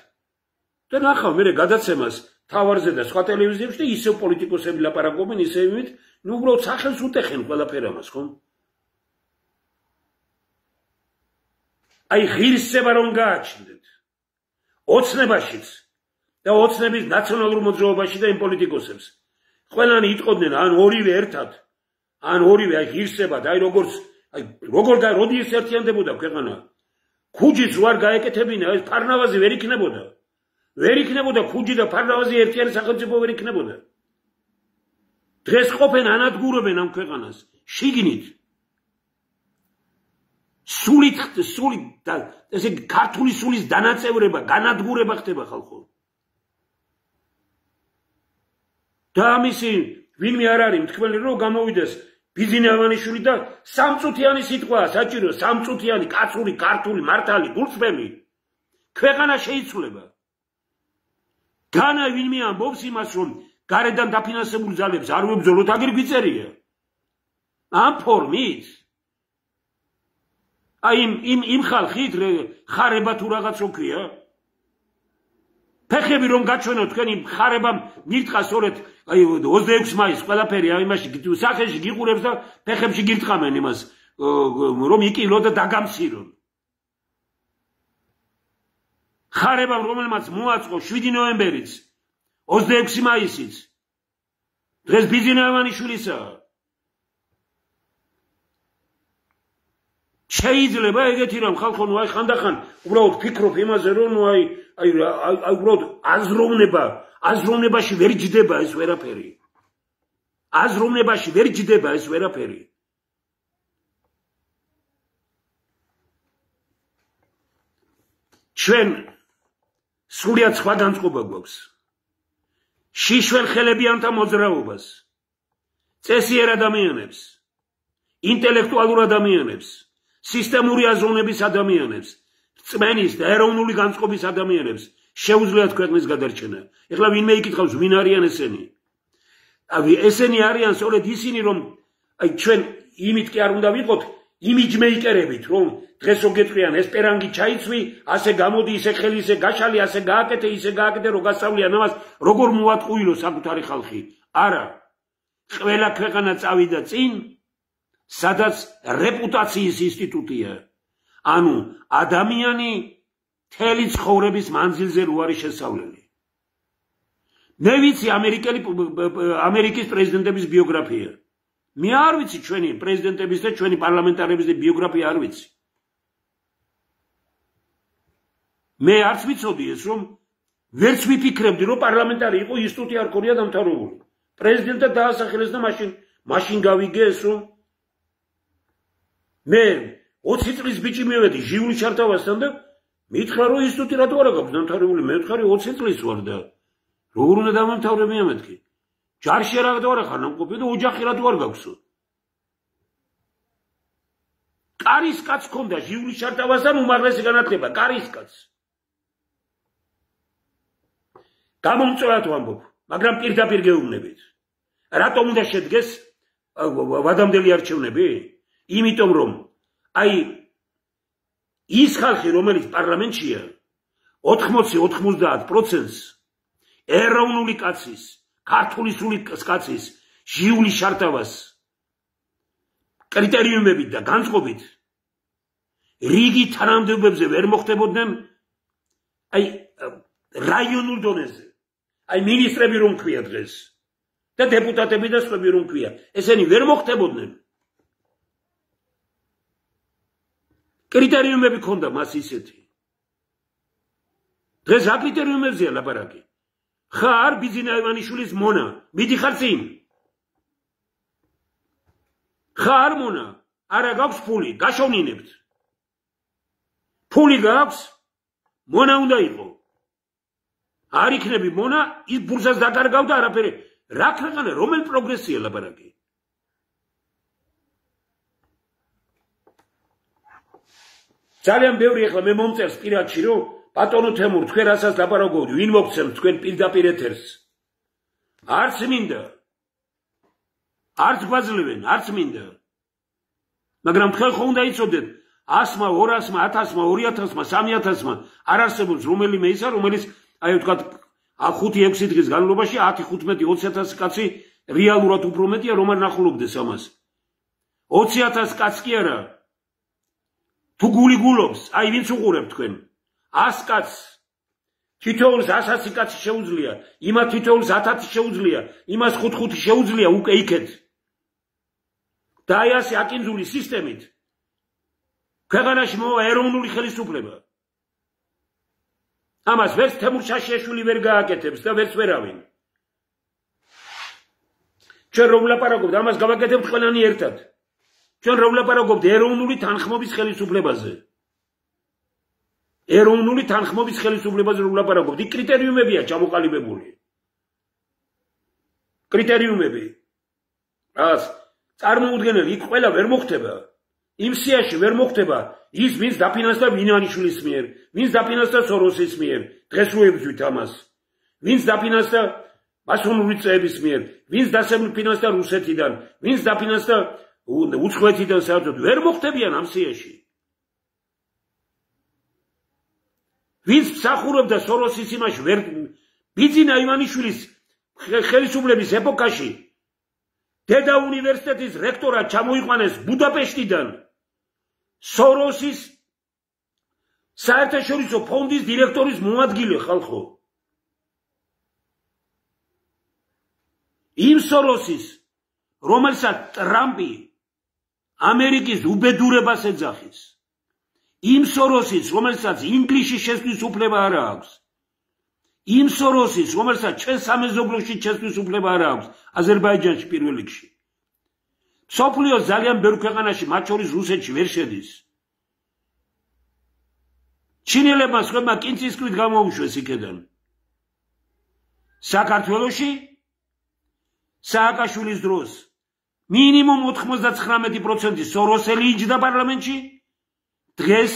და ნახავ მე გადაცემას თავარზე და სხვა ტელევიზიებში და ისევ პოლიტიკოსები ლაპარაკობენ ისევ იმით ნუ უბრალოდ სახელს უტეხენ ყველაფერ ამას ხომ აი ღირსება რომ გააჩნდეთ ოცნებაშიც და ოცნების ნაციონალურ მოძრაობაში და იმ პოლიტიკოსებს ყველანი იტყოდნენ ან ორივე ერთად ან ორივე აი ღირსება და აი როგორ როდი ეს ერთიანდებოდა ქვეყანა ქუჯის რო არ გაეკეთებინა ეს ფარნავაზი ვერ იქნებოდა ქუჯი და ფარნავაზი ერთიანი სახელმწიფო ვერ იქნებოდა დღეს ყოფენ ანადგურებენ ამ ქვეყანას შიგნით სულით და ესე ქართული სულის დანაწევრება განადგურება ხდება ხალხო და ამისი ვინმე არ არის მთქმელი რომ გამოვიდეს ბიზინავანიშვილი და სამწუთიანი სიტყვა საჭირო სამწუთიანი კაცური ქართული მართალი გულწრფელი ქვეყანა შეიცვლება განა ვინმე ამბობს იმას რომ გარედან დაფინანსებული ძალებს არ ვებრძოლოთ აგერ გვიწერია ამ ფორმით აი იმ ხალხით ხარება თუ რაღაც როქვია ფეხები რომ გაჩვენო თქვენი ხარებამ მირტყა სწორედ აი 26 მაისს ყველაფერი აი იმაში სახეში გიყურებს და ფეხებში გირტყამენ იმას რომ იკილო და დაგამცირონ ხარებამ რომელმაც მოაწყო 7 ნოემბერიც 26 მაისიც დღეს ბიზინავანიშვილისა შეიძლება ეგეთი რამ ხალხო ნუ აი ხანდახან უბრალოდ ფიქრობ იმაზე რომ ნუ აი უბრალოდ აზროვნებაში ვერ ჯდება ეს ვერაფერი ჩვენ სულიად სხვა განწყობა გვაქვს შიშველ ხელებიანთა მოძრაობას წესიერ ადამიანებს ინტელექტუალურ ადამიანებს სისტემური აზროვნების ადამიანებს წმენის და ეროვნული განწყობის ადამიანებს შეუძლიათ ქვეყნის გადარჩენა. ეხლა ვინმე იკითხავს ვინ არიან ესენი? ესენი არიან სწორედ ისინი, რომ ჩვენ იმით კი არ უნდა ვიყოთ იმიჯმეიკერებით, რომ დღეს რო გეტყვიან ესპერანგი ჩაიცვი, ასე გამოდი, ისე ხელი, ისე გაშალი, ასე გააკეთე, ისე გააკეთე, რომ გასწავლიან ამას, როგორ მოატყუილო საკუთარი ხალხი. არა. ყველა ქვეყანა წავიდა წინ, სადაც რეპუტაციის ინსტიტუტია. ანუ ადამიანი მთელი ცხოვრების მანძილზე რო არის შესავლელი. მე ვიცი ამერიკის პრეზიდენტების ბიოგრაფია. მე არ ვიცი ჩვენი პრეზიდენტების და ჩვენი პარლამენტარების ბიოგრაფია არ ვიცი. მე არც ვიცოდი ეს, რომ ვერც ვიფიქრებდი, რომ პარლამენტარი იყო ინსტიტუტი არ ქონია დამთავრებული. პრეზიდენტად დაასახელეს და მაშინ გავიგე ეს, რომ მე 20 წლის ბიჭი მივედი ჟიული ჩართავასთან და მითხრა, რომ ინსტიტუტი რატო არ აქვს დამთავრებული. მე ვთქვი 20 წლის ვარ და როგორ უნდა დამთავრებია მეთქი. ჯარში რატო არ ხარ ნამყოფი და ოჯახი რატო არ გაქვსო. კარისკაც ქონდა ჟიულის ჩართავასთან უმაღლესი განათლება, კარისკაც. გამომწვევად ვამბობ, მაგრამ პირდაპირ გეუბნებით. რატომ უნდა შედგეს ვადამდელი არჩევნები? იმიტომ რომ ის ხალხი, რომელიც პარლამენტშია, 80-90%-ს ეროვნული კაცის, ქართული სული კაცის, ჟიულის ჩართავას კრიტერიუმებით და განწყობით რიგი თანამდებობებზე ვერ მოხდებოდნენ რაიონულ დონეზე. მინისტრები რომ ქვია დღეს და დეპუტატები და სხვები რომ ქვია, ესენი ვერ მოხდებოდნენ. კრიტერიუმები ქონდა მას ისეთი. დღეს რა კრიტერიუმებზეა ლაპარაკი? ხარ ბიძინა ივანიშვილის მონა, მიდიხარ წინ. ხარ მონა, არა გაქვს ფული, გაშოვნინებთ. ფული გაქვს, მონა უნდა იყო. არ იქნები მონა, ის ბურსას დაკარგავ და არაფერი. რა ქვეყანა, რომელ პროგრესია ლაპარაკი? ძალიან ბევრი ახლა მე მომწერს პირადში, რომ ბატონო თემურ, თქვენ რასაც ლაპარაკობთ, ვინ მოგცემთ თქვენ პირდაპირ ეთერს? არც მინდა. არც გვაძლევენ, არც მინდა. მაგრამ თქვენ ხო უნდა იცოდეთ, 100-მა, 200-მა, 1000-მა, 2000-მა, 3000-მა არ არსებობს რომელიმე ისა, რომელიც ვთქვათ 5-6 დღის განმავლობაში 10-15-20,000 კაცი რეალურად უფრო მეტია, რომ არ ნახულობდეს ამას. 20,000 კაც კი არა. თუ გული გულობს, ვინც უყურებ თქვენ? 100 კაც. თითოეულს 100 კაცი შეუძლია, იმათ თითოეულს 1000 შეუძლია, იმას 5 შეუძლია უკვე იქეთ. და ასე აკინძული სისტემით ქვეყანაში მოვა ეროვნული ხელისუფლება. ამას ვერც თემურ შაშიაშვილი ვერ გააკეთებს და ვერც ვერავინ. ჩვენ რომ ვლაპარაკობთ, ამას გავაკეთებთ ყველანი ერთად. ჩვენ რომ ვლაპარაკობთ ეროვნული თანხმობის ხელისუფლებაზე. ეროვნული თანხმობის ხელისუფლებაზე რომ ვლაპარაკობთ, იქ კრიტერიუმებია ჩამოყალიბებული. კრიტერიუმები. რას წარმოუდგენელი იქ ყველა ვერ მოხდება. იმ სიაში ვერ მოხდება ის, ვინც დაფინანსდა ივანიშვილის მიერ, ვინც დაფინანსდა სოროსის მიერ, დღეს რო ებრძვით ამას. ვინც დაფინანსდა მასონური წეების მიერ, ვინც დაფინანსდა რუსეთიდან, ვინც დაფინანსდა უცხოეთიდან საერთოდ ვერ მოხდებიან ამ სიაში. ვინც მსახურობდა სოროსის იმაში, ბიძინა ივანიშვილის ხელისუფლების ეპოქაში დედა უნივერსიტეტის რექტორად ჩამოიყვანეს ბუდაპეშტიდან სოროსის საერთაშორისო ფონდის დირექტორის მოადგილე ხალხო. იმ სოროსის, რომელსაც ტრამპი ამერიკის უბედურებას ეძახის. იმ სოროსის, რომელსაც ინგლისში შესვლის უფლება არ აქვს. იმ სოროსის, რომელსაც ჩვენ სამეზობლოში შესვლის უფლება არ აქვს, აზერბაიჯანში პირველ რიგში. მსოფლიოს ძალიან ბევრ ქვეყანაში, მათ შორის რუსეთში ვერ შედის. ჩინელებმა სხვებმა კინწისკრით გამოუშვეს იქედან. საქართველოში სააკაშვილის დროს მინიმუმ 99% სოროსელი იჯდა პარლამენტში, დღეს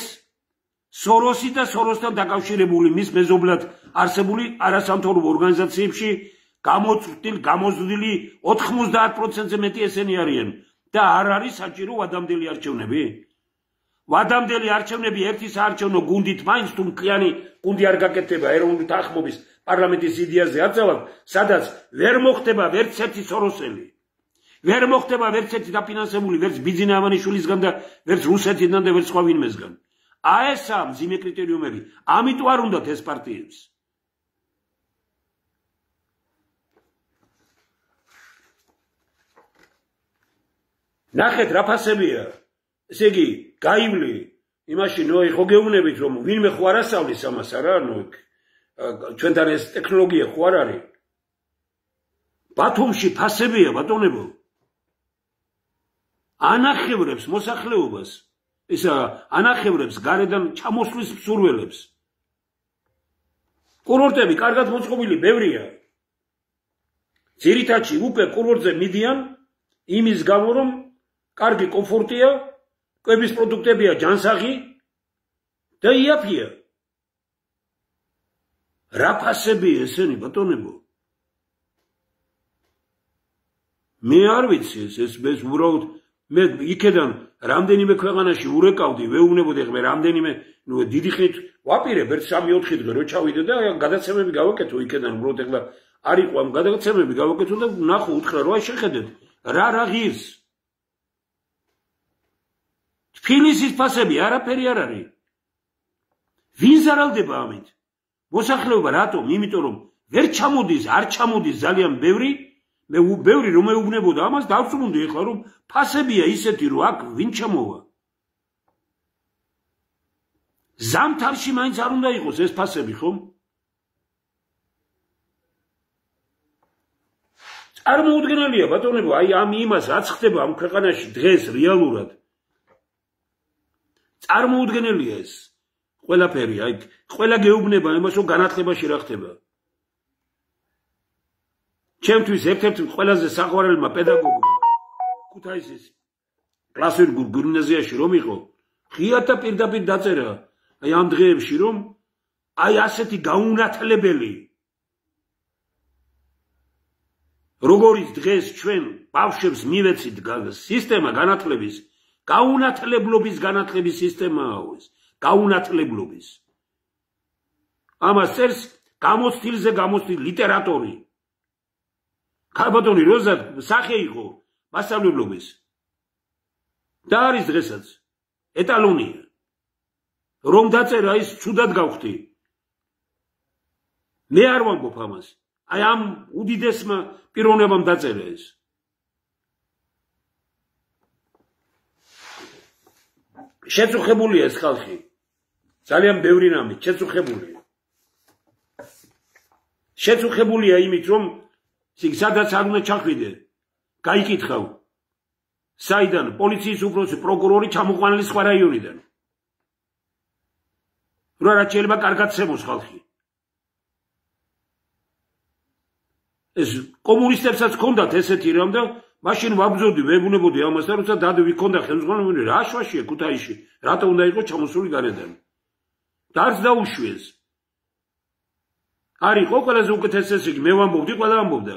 სოროსი და სოროსთან დაკავშირებული მის მეზობლად არსებული არასამთავრობო ორგანიზაციებში გამოზრდილი 90%-ზე მეტი ესენი არიან და არ არის საჭირო ვადამდელი არჩევნები. ვადამდელი არჩევნები ერთი საარჩევნო გუნდით მაინც თუ მთლიანი გუნდი არ გაკეთდება ეროვნული თანხმობის პარლამენტის იდეაზე აწევად, სადაც ვერ მოხდება ვერც ერთი სოროსელი. ვერ მოხდება ვერც ერთი დაფინანსებული, ვერც ბიძინა ამანიშვილისგან და ვერც რუსეთიდან და ვერც სხვა ვინმესგან. ესა მძიმე კრიტერიუმები. ამიტომ არ უნდათ ეს პარტიებს. ნახეთ რა ფასებია. ესე იგი, გაივლი იმაში, ხო გეუბნებით რომ ვინმე ხო არ ასწავლის ამას არა, ჩვენთან ეს ტექნოლოგია ხო არ არის. ბათუმში ფასებია, ბატონებო. ანახევრებს მოსახლეობას, ანახევრებს გარედან ჩამოსვლის მსურველებს. კურორტები კარგად მოწყობილი ბევრია. ძირითადში უკვე კურორტზე მიდიან იმის გამო, რომ კარგი კომფორტია, კვების პროდუქტებია ჯანსაღი და იაფია. რა ფასებია ესენი, ბატონებო? მე არ ვიცი ეს უბრალოდ მე იქედან რამდენიმე ქვეყანაში ურეკავდი, ვეუბნებოდი ხმე რამდენიმე, დიდი ხნით ვაპირებ 1-3-4 დღე რო ჩავიდე და გადაცემები გავაკეთო იქედან უბრალოდ ეხლა არ იყო ამ გადაცემები გავაკეთო და ნახო უთხრა რომ აი შეხედეთ რა ღირს. თბილისის ფასები არაფერი არ არის. ვინ ზარალდება ამით? მოსახლეობა რატომ? იმიტომ რომ ვერ ჩამოდის, არ ჩამოდის ძალიან ბევრი მე ბევრი რომ მეუბნებოდა ამას დავწუნდი ეხლა რომ ფასებია ისეთი რომ აქ ვინ ჩამოვა. ზამთარში მაინც არ უნდა იყოს ეს ფასები ხომ? წარმოუდგენელია ბატონებო, აი ამ იმას რაც ხდება ამ ქვეყანაში დღეს რეალურად. წარმოუდგენელია ეს ყველაფერი, აი ყველა გეუბნება იმას რომ განათლებაში რა ხდება. ჩემთვის ერთ-ერთი ყველაზე საყვარელმა პედაგოგმა ქუთაისის კლასიკურ გიმნაზიაში რომ იყო, ღიად და პირდაპირ დაწერა აი ამ დღეებში რომ აი ასეთი გაუნათლებელი როგორც დღეს ჩვენ ბავშვებს მივეცით სისტემა განათლების, გაუნათლებლობის განათლების სისტემაა ეს, გაუნათლებლობის. ამას წერს გამოცდილზე გამოცდილ ლიტერატორი. ქალბატონი როზა სახე იყო მასწავლებლობის. და არის დღესაც ეტალონია. რომ დაწერა ის ცუდად გავხდი. მე არ ვამბობ ამას. აი ამ უდიდესმა პიროვნებამ დაწერა ეს. შეწუხებულია ეს ხალხი. ძალიან ბევრი რამით შეწუხებულია. შეწუხებულია იმით რომ სადაც არ უნდა ჩახვიდე, გაიკითხავ. საიდან პოლიციის უფროსი, პროკურორი ჩამოყვანილი სხვა რაიონიდან. რა შეიძლება კარგად ცემოს ხალხი. ეს კომუნისტებსაც ჰქონდათ ესეთი რამ და მაშინ ვაბრძოდი, ვეუბნებოდი ამას და როცა ვიქონდა ხელმძღვანელი, რა შვაშია ქუთაისში, რატო უნდა იყოს ჩამოსული გარედან. და არც დაუშვეს. არ იყო ყველაზე უკეთესი ეს იგი, მე ვამბობდი, ყველა ამბობდა.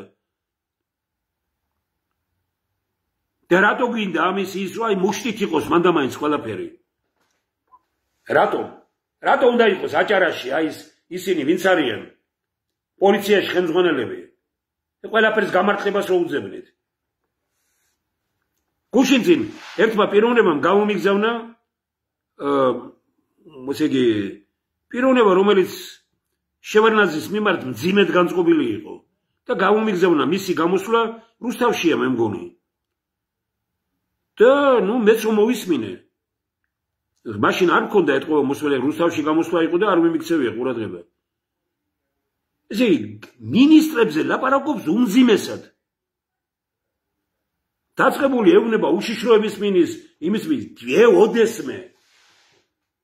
და რატო გინდა ამის ის რომ აი მუშტით იყოს მანდა მაინც ყველაფერი? რატო უნდა იყოს აჭარაში აი ისინი ვინც არიან პოლიციაში ხელმძღვანელები? ყველაფერს გამართლებას რო უძებნით. გუშინ წინ ერთმა პიროვნებამ გამომიგზავნა ესე იგი პიროვნება რომელიც შევარნაძის მიმართ მძიმედ განწყობილი იყო და გამომიგზავნა მისი გამოსვლა რუსთავშია მე მგონი. და მეც რომ მოვისმინე. მაშინ არ მქონდა ეთყობა მოსვლელი რუსთავში გამოსვლა იყო და არ მიმიქცევია ყურადღება. ესე იგი მინისტრებზე ლაპარაკობს უმძიმესად. დაწყებული ეუბნება უშიშროების იმის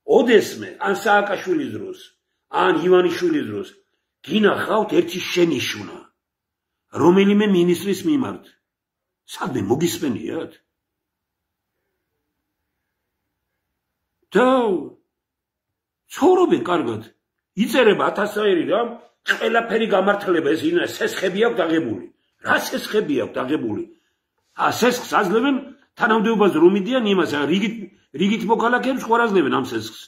ოდესმე ან სააკაშვილის დროს ან ივანიშვილის დროს გინახავთ ერთი შენიშვნა რომელიმე მინისტრის მიმართ. სადმე მოგისმენიათ? და ცხოვრობენ კარგად. იწერება 1000-ერი რამ, ყველაფერი გამართლება ეს ინა სესხები აქვს დაღებული. რა სესხები აქვს დაღებული? სესხს აძლევენ თანამდებობაზე რომ მიდიან იმას, რიგით მოქალაქეებს ხوار აძლევენ ამ სესხს.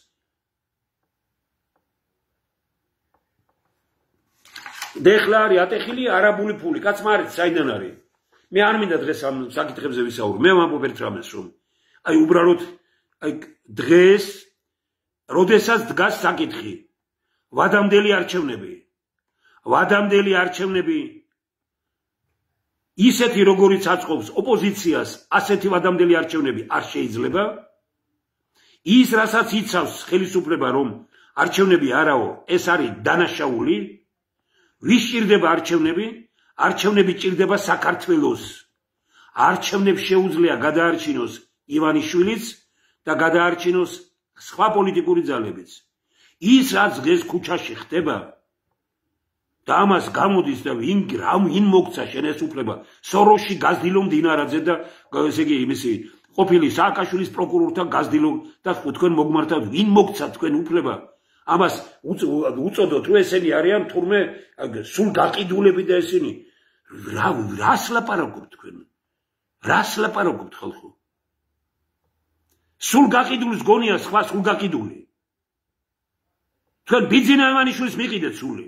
დეხლა არის ატეხილი არაბული ფული, კაცმა არის საიდან არის. მე არ მინდა დღეს ამ საკითხებზე ვისაუბრო. მე ვამბობ ერთ რამეს რომ აი უბრალოდ აი დღეს როდესაც დგას საკითხი ვადამდელი არჩევნები ისეთი როგორიც აწყობს ოპოზიციას ასეთი ვადამდელი არჩევნები არ შეიძლება ის რასაც იცავს ხელისუფლება რომ არჩევნები არაო ეს არის დანაშაული ვის ჭირდება არჩევნები ჭირდება საქართველოს არჩევნებს შეუძლია გადაარჩინოს ივანიშვილიც და გადაარჩინოს სხვა პოლიტიკური ძალებიც ის რაც დღეს ქუჩაში ხდება და ამას გამოდის და ვინ მოგცა შენესუფლება სოროში გაზდილო მდინარაძე და ესე იგი იმისი ყოფილი სააკაშვილის პროკურორთან გაზდილო და თქვენ მოგმართავთ ვინ მოგცა თქვენ უფლება ამას უწოდოთ რომ ესენი არიან თურმე სულ გაყიდულები და ესენი რას ლაპარაკობთ თქვენ რას ლაპარაკობთ ხალხო სულ გაყიდულის გონია სხვა სულ გაყიდული თქვენ ბიძინა ივანიშვილის მიყიდეთ სული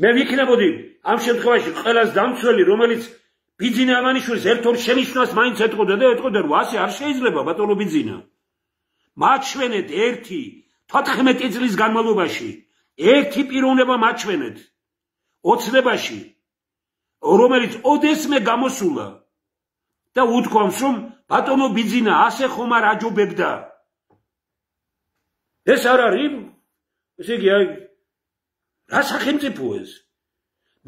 მე ვიქნებოდი ამ შემთხვევაში ყველას დამცველი რომელიც ბიძინა ივანიშვილის ერთ-ორ შენიშვნას მაინც ეტყოდა და ეტყოდა რომ ასე არ შეიძლება ბატონო ბიძინა მაჩვენეთ 14 წლის განმავლობაში ერთი პიროვნება მაჩვენეთ ოცნებაში რომელიც ოდესმე გამოსულა და უთქვამს რომ ბატონო ბიძინა ასე ხომ არ აჯობებდა ეს არ არის ესე იგი რა სახელმწიფო ეს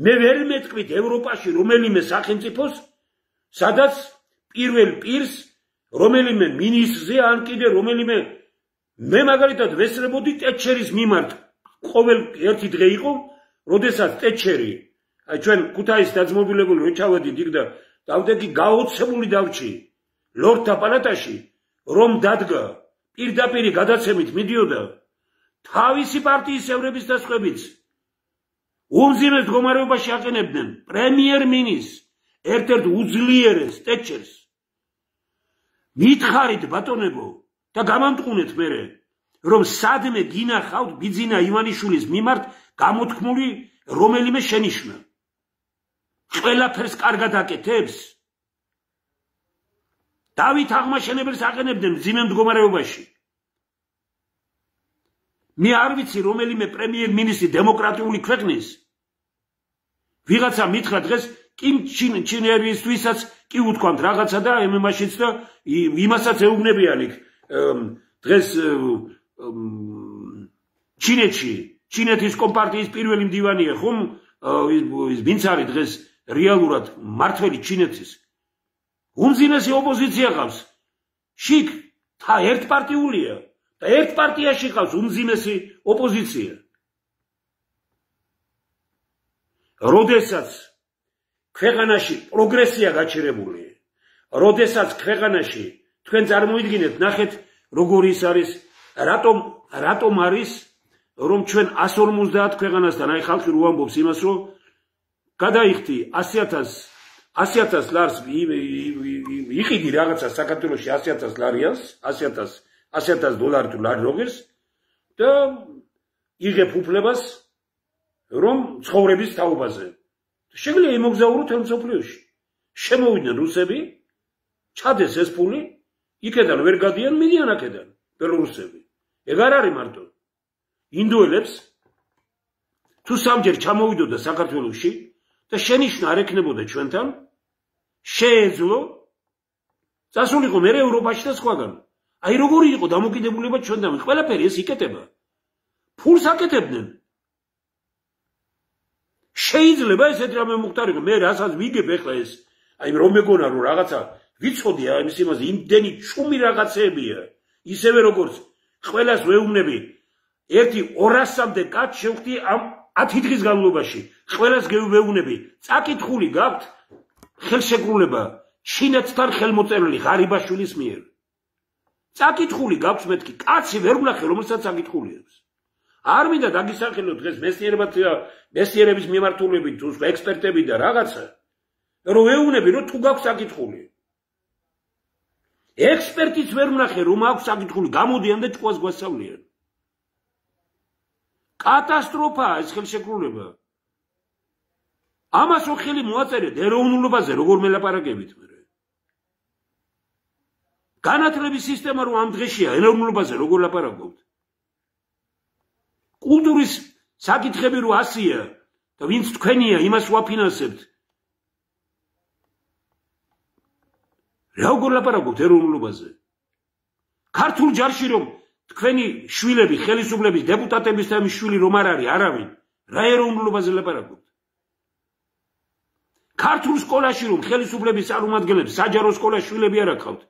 მე ვერ მეტყვით ევროპაში რომელიმე სახელმწიფოს სადაც პირველ პირს რომელიმე მინისტრზე ან კიდე რომელიმე მე მაგალითად ვესწრებოდი ტეტჩერის მიმართ ყოველ ერთი დღე იყო როდესაც ტეტჩერი აი ჩვენ ქუთაისის დაძმობილებული რო ჩავედით იქ და დავდექი გაოცებული დავჭი ლორდთა პალატაში რომ დადგა პირდაპირი გადაცემით მიდიოდა თავისი პარტიის წევრების და სხვებიც უმძიმეს მდგომარეობაში აყენებდნენ პრემიერ-მინისტრს ერთ-ერთ უძლიერეს ტეტჩერს მითხარით ბატონებო და გამამტყუნეთ მერე რომ სადმე გინახავთ ბიძინა ივანიშვილის მიმართ გამოთქმული რომელიმე შენიშვნა ყველაფერს კარგად აკეთებს დავით აღმაშენებელს აყენებდნენ მძიმე მდგომარეობაში მე არ ვიცი რომელიმე პრემიერ-მინისტრი დემოკრატიული ქვეყნის ვიღაცა მითხრა დღეს კიმ ჩინერისთვისაც კი უთქვამთ რაღაცა და იმაშიც და იმასაც ეუბნებიან იქ დღეს ჩინეთის კომპარტიის პირველი მდივანია ხომ ის ვინც არის დღეს რეალურად მართველი ჩინეთის უმძიმესი ოპოზიცია ყავს შიგ და ერთპარტიულია და ერთ პარტიაში ყავს უმძიმესი ოპოზიცია როდესაც ქვეყანაში პროგრესია გაჩერებული როდესაც ქვეყანაში თქვენ წარმოიდგინეთ ნახეთ როგორი ის არის რატომ არის რომ ჩვენ 150 ქვეყანასთან აი ხალხი რო ამბობს იმას რომ გადაიხდი 100,000 ლარს იყიდი რაღაცა საქართველოში 100,000 ლარიას 100,000 დოლარი თუ ლარი როგერს და იღებ უფლებას რომ ცხოვრების თაობაზე შეგვიძლია იმოგზაურო თელ მსოფლიოში შემოვიდნენ რუსები ჩადეს ეს ფული იქედან ვერ გადიან მიდიან აქედან ბელორუსები ეგ არ არის მარტო ინდოელებს თუ სამჯერ ჩამოვიდოდა საქართველოში და შენიშვნა არ ექნებოდა ჩვენთან შეეძლო წასულიყო მე ევროპაში და სხვაგან აი როგორი იყო დამოკიდებულება ჩვენთან ყველაფერი ეს იკეთება ფულს აკეთებდნენ შეიძლება ესეთ რამე მოხდარიყო მე რასაც ვიგებ ეხლა ეს აი რომ მეგონა რომ რაღაცა ვიცოდი ამის იმაზე იმდენი ჩუმი რაღაცეებია ისევე როგორც ყველას ვეუბნები ერთი 200-მდე კაც შევხვდი ამ 10 დღის განმავლობაში ყველას გეუბნები წაკითხული გაქვთ ხელშეკრულება ჩინეთთან ხელმოწერილი ღარიბაშვილის მიერ. წაკითხული გაქვს მეთქი, კაცი ვერ ვნახე, რომელსაც აკითხულიებს. არ მინდა დაგისახელო დღეს მეცნიერების მიმართულებით თუ ექსპერტები და რაღაცა, რომ ვეუბნები, რომ თუ გაქვს აკითხული. ექსპერტიც ვერ ვნახე, რომ აქვს აკითხული, გამოდიან და ჭკუას გვასწავლიან. კატასტროფაა ეს ხელშეკრულება. ამას ხელი მოაწერეთ ეროვნულობაზე როგორ მელაპარაკებით მე. განათლების სისტემა რომ ამ დღეშია ეროვნულობაზე როგორ ლაპარაკობთ. კულტურის საკითხები რო ასია და ვინც თქვენია იმას ვაფინანსებთ. როგორ ლაპარაკობთ ეროვნულობაზე? ქართულ ჯარში რომ თქვენი შვილები, ხელისუფლების დეპუტატების და მის შვილი რომ არ არის არავინ, რა ეროვნულობაზე ლაპარაკობთ? ქართულ სკოლაში რომ ხელისუფლების წარმომადგენლებს საჯარო სკოლაში შვილები არ აყავთ.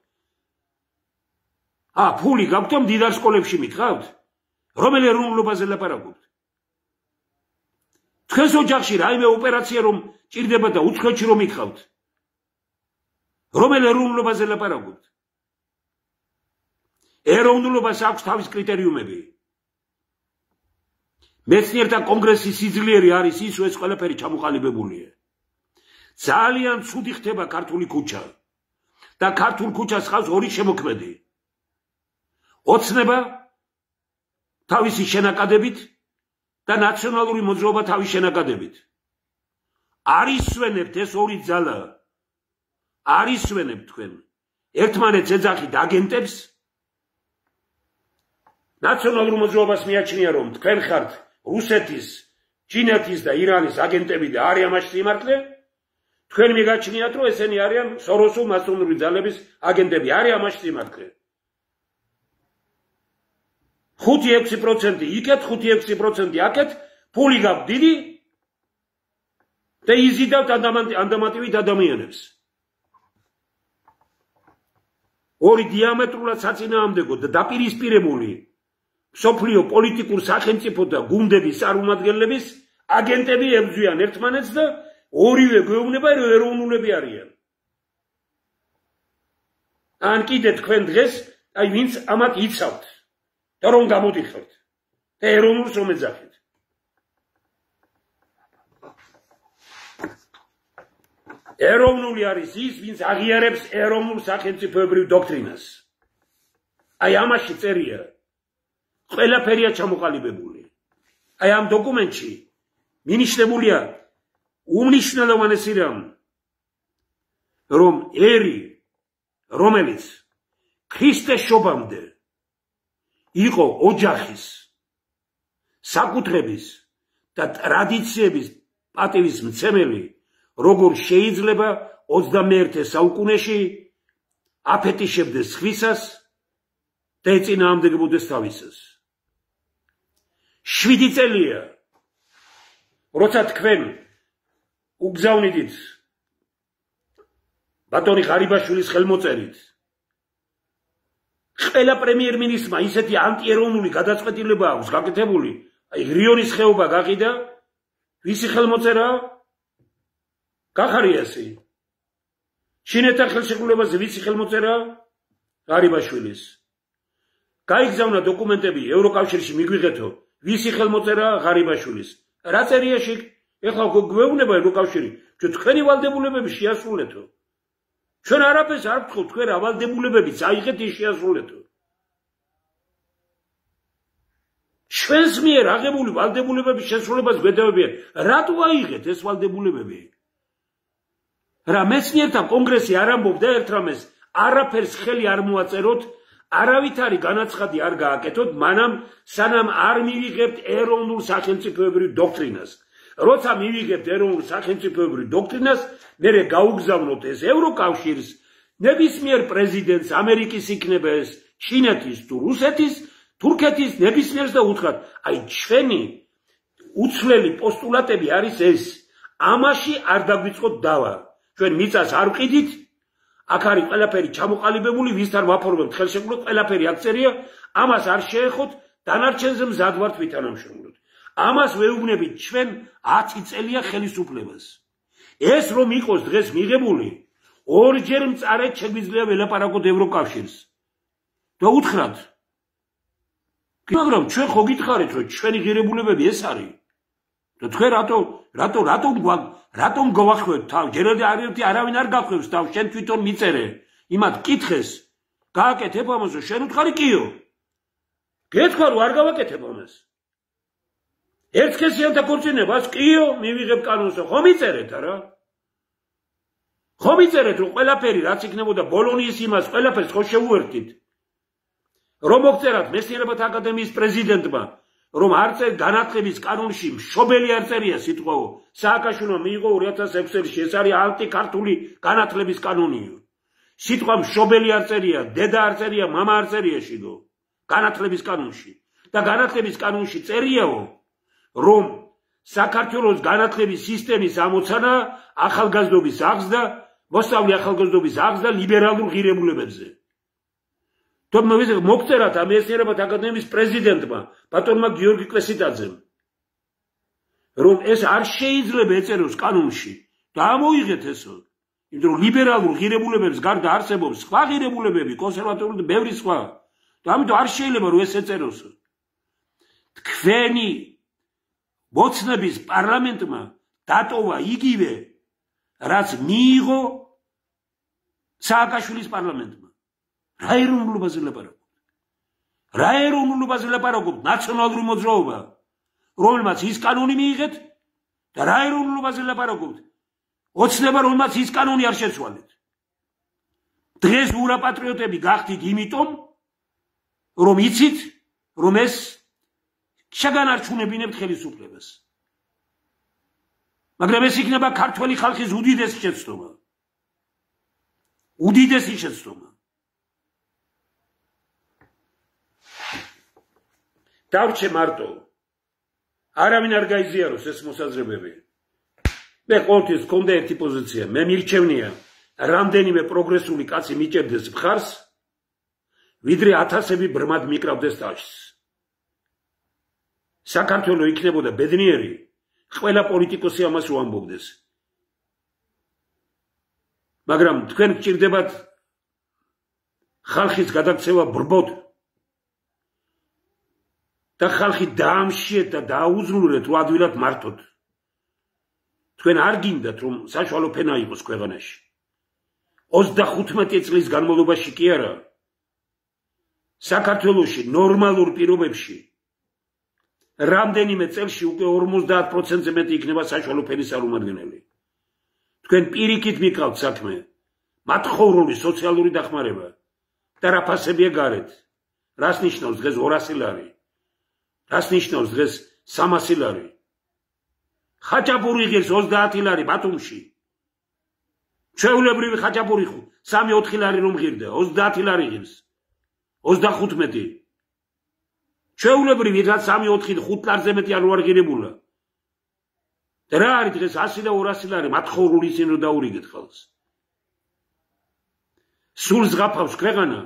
ფული გაქვთ და მდიდარ სკოლებში მითხავთ? რომელი ეროვნულობაზე ლაპარაკობთ? თქვენს ოჯახში რაიმე ოპერაცია რომ ჭირდება და უცხოეთში რომ მითხავთ? რომელი ეროვნულობაზე ლაპარაკობთ? ეროვნულობას აქვს თავის კრიტერიუმები. მეცნიერთა კონგრესის სიძლიერე არის ის, რომ ეს ყველაფერი ჩამოყალიბებულია. ძალიან ცუდი ხდება ქართული ქუჩა და ქართულ ქუჩას ხავს ორი შემოქმედი. ოცნება თავისი შენაკადებით და ნაციონალური მოძრაობა თავის შენაკადებით. არ ისვენებთ ეს ორი ძალა. არ ისვენებთ თქვენ. ერთმანეთს ეძახით აგენტებს. ნაციონალურ მოძრაობას მიაჩნია რომ თქვენ ხართ რუსეთის, ჩინეთის და ირანის აგენტები და არის ამაში სიმართლე. თქვენ მიგაჩნიათ რომ ესენი არიან სოროსულ მასონური ძალების აგენტები. არის ამაში სიმართლე. 5-6% იქეთ, 5-6% აქეთ, ფული გაქვთ დიდი და იზიდავთ ანდამატივით ადამიანებს. ორი დიამეტრულად საწინააღმდეგო და დაპირისპირებული მსოფლიო პოლიტიკურ სახელმწიფო და გუნდების წარმომადგენლების აგენტები ებრძვიან ერთმანეთს და ორივე გვეუბნება რომ ეროვნულები არიან. ან კიდე თქვენ დღეს ვინც ამათ იცავთ და რომ გამოდიხართ და ეროვნულს რომ ეძახით. ეროვნული არის ის, ვინც აღიარებს ეროვნულ სახელმწიფოებრივ დოქტრინას. ამაში წერია ყველაფერია ჩამოყალიბებული. ამ დოკუმენტში მინიშნებულია უმნიშვნელოვანესი რამ, რომ ერი, რომელიც ქრისტეს შობამდე იყო ოჯახის, საკუთრების და ტრადიციების პატივისმცემელი, როგორ შეიძლება 21 საუკუნეში აფეთიშებდეს სხვისას და ეწინააღმდეგებოდეს თავისას. 7 წელია, როცა თქვენ უგზავნიდით ბატონი ღარიბაშვილის ხელმოწერით ყველა პრემიერ-მინისტრმა ისეთი ანტიეროვნული გადაწყვეტილება აქვს გაკეთებული, რიონის ხეობა გაყიდა, ვისი ხელმოწერაა? გახარიასი. ჩინეთთან ხელშეკრულებაზე ვისი ხელმოწერაა? ღარიბაშვილის. გაიგზავნა დოკუმენტები ევროკავშირში მიგვიღეთო, ვისი ხელმოწერაა? ღარიბაშვილის. რა წერია შეკ? ეხლა გვეუბნება ევროკავშირი, ჩვენ თქვენი ვალდებულებები შეასრულეთო. ჩვენ არაფერს არ ვთხოვთ, თქვენ რა ვალდებულებები წაიღეთ ის შეასრულეთო. ჩვენს მიერ აღებული ვალდებულებების შესრულებას გვედავებიან. რატო აიღეთ ეს ვალდებულებები? რა მეცნიერთა კონგრესი არ ამბობდა ერთ რამეს, არაფერს ხელი არ მოაწეროთ, არავითარი განაცხადი არ გააკეთოთ, მანამ სანამ არ მივიღებთ ეროვნულ სახელმწიფოებრივ დოქტრინას. როცა მივიღებთ ეროვნულ სახელმწიფოებრივ დოქტრინას, მერე გაუგზავნოთ ეს ევროკავშირს, ნებისმიერ პრეზიდენტს, ამერიკის იქნება ეს, ჩინეთის თუ რუსეთის, თურქეთის ნებისმიერს და უთხრათ, ჩვენი უცვლელი პოსტულატები არის ეს, ამაში არ დაგვიწყოთ დავა. ჩვენ მიწას არ ვყიდით, აქ არის ყველაფერი ჩამოყალიბებული, ვისთან ვაფორმებთ ხელშეკრულებას, ყველაფერი აქ წერია, ამას არ შეეხოთ, დანარჩენზე მზად ვართ ვითანამშრომლოთ. ამას ვეუბნებით ჩვენ 10 წელია ხელისუფლებას. ეს რომ იყოს დღეს მიღებული, ორჯერ მწარედ შეგვიძლია ველაპარაკოთ ევროკავშირს და უთხრათ მაგრამ ჩვენ ხო გითხარით რომ ჩვენი ღირებულებები ეს არის და თქვენ რატომ გვახვევთ თავ ჯეროდი არავინ არ გახვევს თავ შენ თვითონ მიწერე იმათ კითხეს გააკეთებ ამას რომ შენ უთხარი კიო გეთქვა რომ არ გავაკეთებ ამას ერთქესიანთა ქორწინებას კიო მივიღებ კანონს ხო მიწერეთ არა ხო მიწერეთ რომ ყველაფერი რაც იქნებოდა ბოლონიის იმას ყველაფერს ხო შეუერთდით რომ მოგწერათ მეცნიერებათა აკადემიის პრეზიდენტმა რომ არ წერ განათლების კანონში მშობელი არ წერია სიტყვაო სააკაშვილმა მიიღო 2006 წელს ეს არის ანტიკართული განათლების კანონიო სიტყვა მშობელი არ წერია დედა არ წერია მამა არ წერია შიგო განათლების კანონში და განათლების კანონში წერიაო რომ საქართველოს განათლების სისტემის ამოცანა ახალგაზრდობის აღზრდა მოსწავლე ახალგაზრდობის აღზრდა ლიბერალურ ღირებულებებზე თუ მოგწერათ მეცნიერებათა აკადემიის პრეზიდენტმა ბატონმა გიორგი კვესიტაძემ რომ ეს არ შეიძლება ეწეროს კანონში და ამოიღეთ ესო იმიტომ რომ ლიბერალურ ღირებულებებს გარდა არსებობს სხვა ღირებულებები კონსერვატორული და ბევრი სხვა და ამიტომ არ შეიძლება რომ ეს ეწეროს თქვენი მოცნების პარლამენტმა დატოვა იგივე რაც მიიღო სააკაშვილის პარლამენტმა რა ეროვნულობაზე ლაპარაკობთ ნაციონალური მოძრაობა რომელმაც ის კანონი მიიღეთ და რა ეროვნულობაზე ლაპარაკობთ ოცნება რომელმაც ის კანონი არ შეცვალეთ დღეს ურაპატრიოტები გახდით იმიტომ რომ იცით რომ ეს შეგანარჩუნებინებთ ხელისუფლებას მაგრამ ეს იქნება ქართველი ხალხის უდიდესი შეცდომა დავრჩე მარტო არავინ არ გაიზიაროს ეს მოსაზრებები მე ყოველთვის მქონდა ერთი პოზიცია მე მირჩევნია რამდენიმე პროგრესული კაცი მიჭერდეს მხარს ვიდრე ათასები ბრმად მიკრავდეს ტაშს საქართველო იქნებოდა ბედნიერი ყველა პოლიტიკოსი ამას რო ამბობდეს მაგრამ თქვენ გჭირდებათ ხალხის გადაქცევა ბრბოდ და ხალხი დაამშიეთ და დააუზრუნოთ რომ ადვილად მართოთ თქვენ არ გინდათ რომ საშუალო ფენა იყოს ქვეყანაში 35 წლის განმავლობაში კი არა საქართველოში ნორმალურ პირობებში რამდენიმე წელში უკვე 50%-ზე მეტი იქნება საშუალო ფენის წარმომადგენელი თქვენ პირიქით მიყავთ საქმე მათხოვრული სოციალური დახმარება და რა ფასებია გარეთ რას ნიშნავს დღეს 200 ლარი რას ნიშნავს დღეს 300 ლარი ხაჭაპური ღირს 30 ლარი ბათუმში ჩვეულებრივი ხაჭაპური 3-4 ლარი რომ ღირდა 30 ლარი ღირს 35 ჩვეულებრივი რაც 3-4 ლარზე მეტი არ ვარ ღირებულა და რა არის დღეს 100 და 200 ლარი მათხოვრული ისინი რომ დაურიგეთ ხალხს სულ ზღაფავს ქვეყანა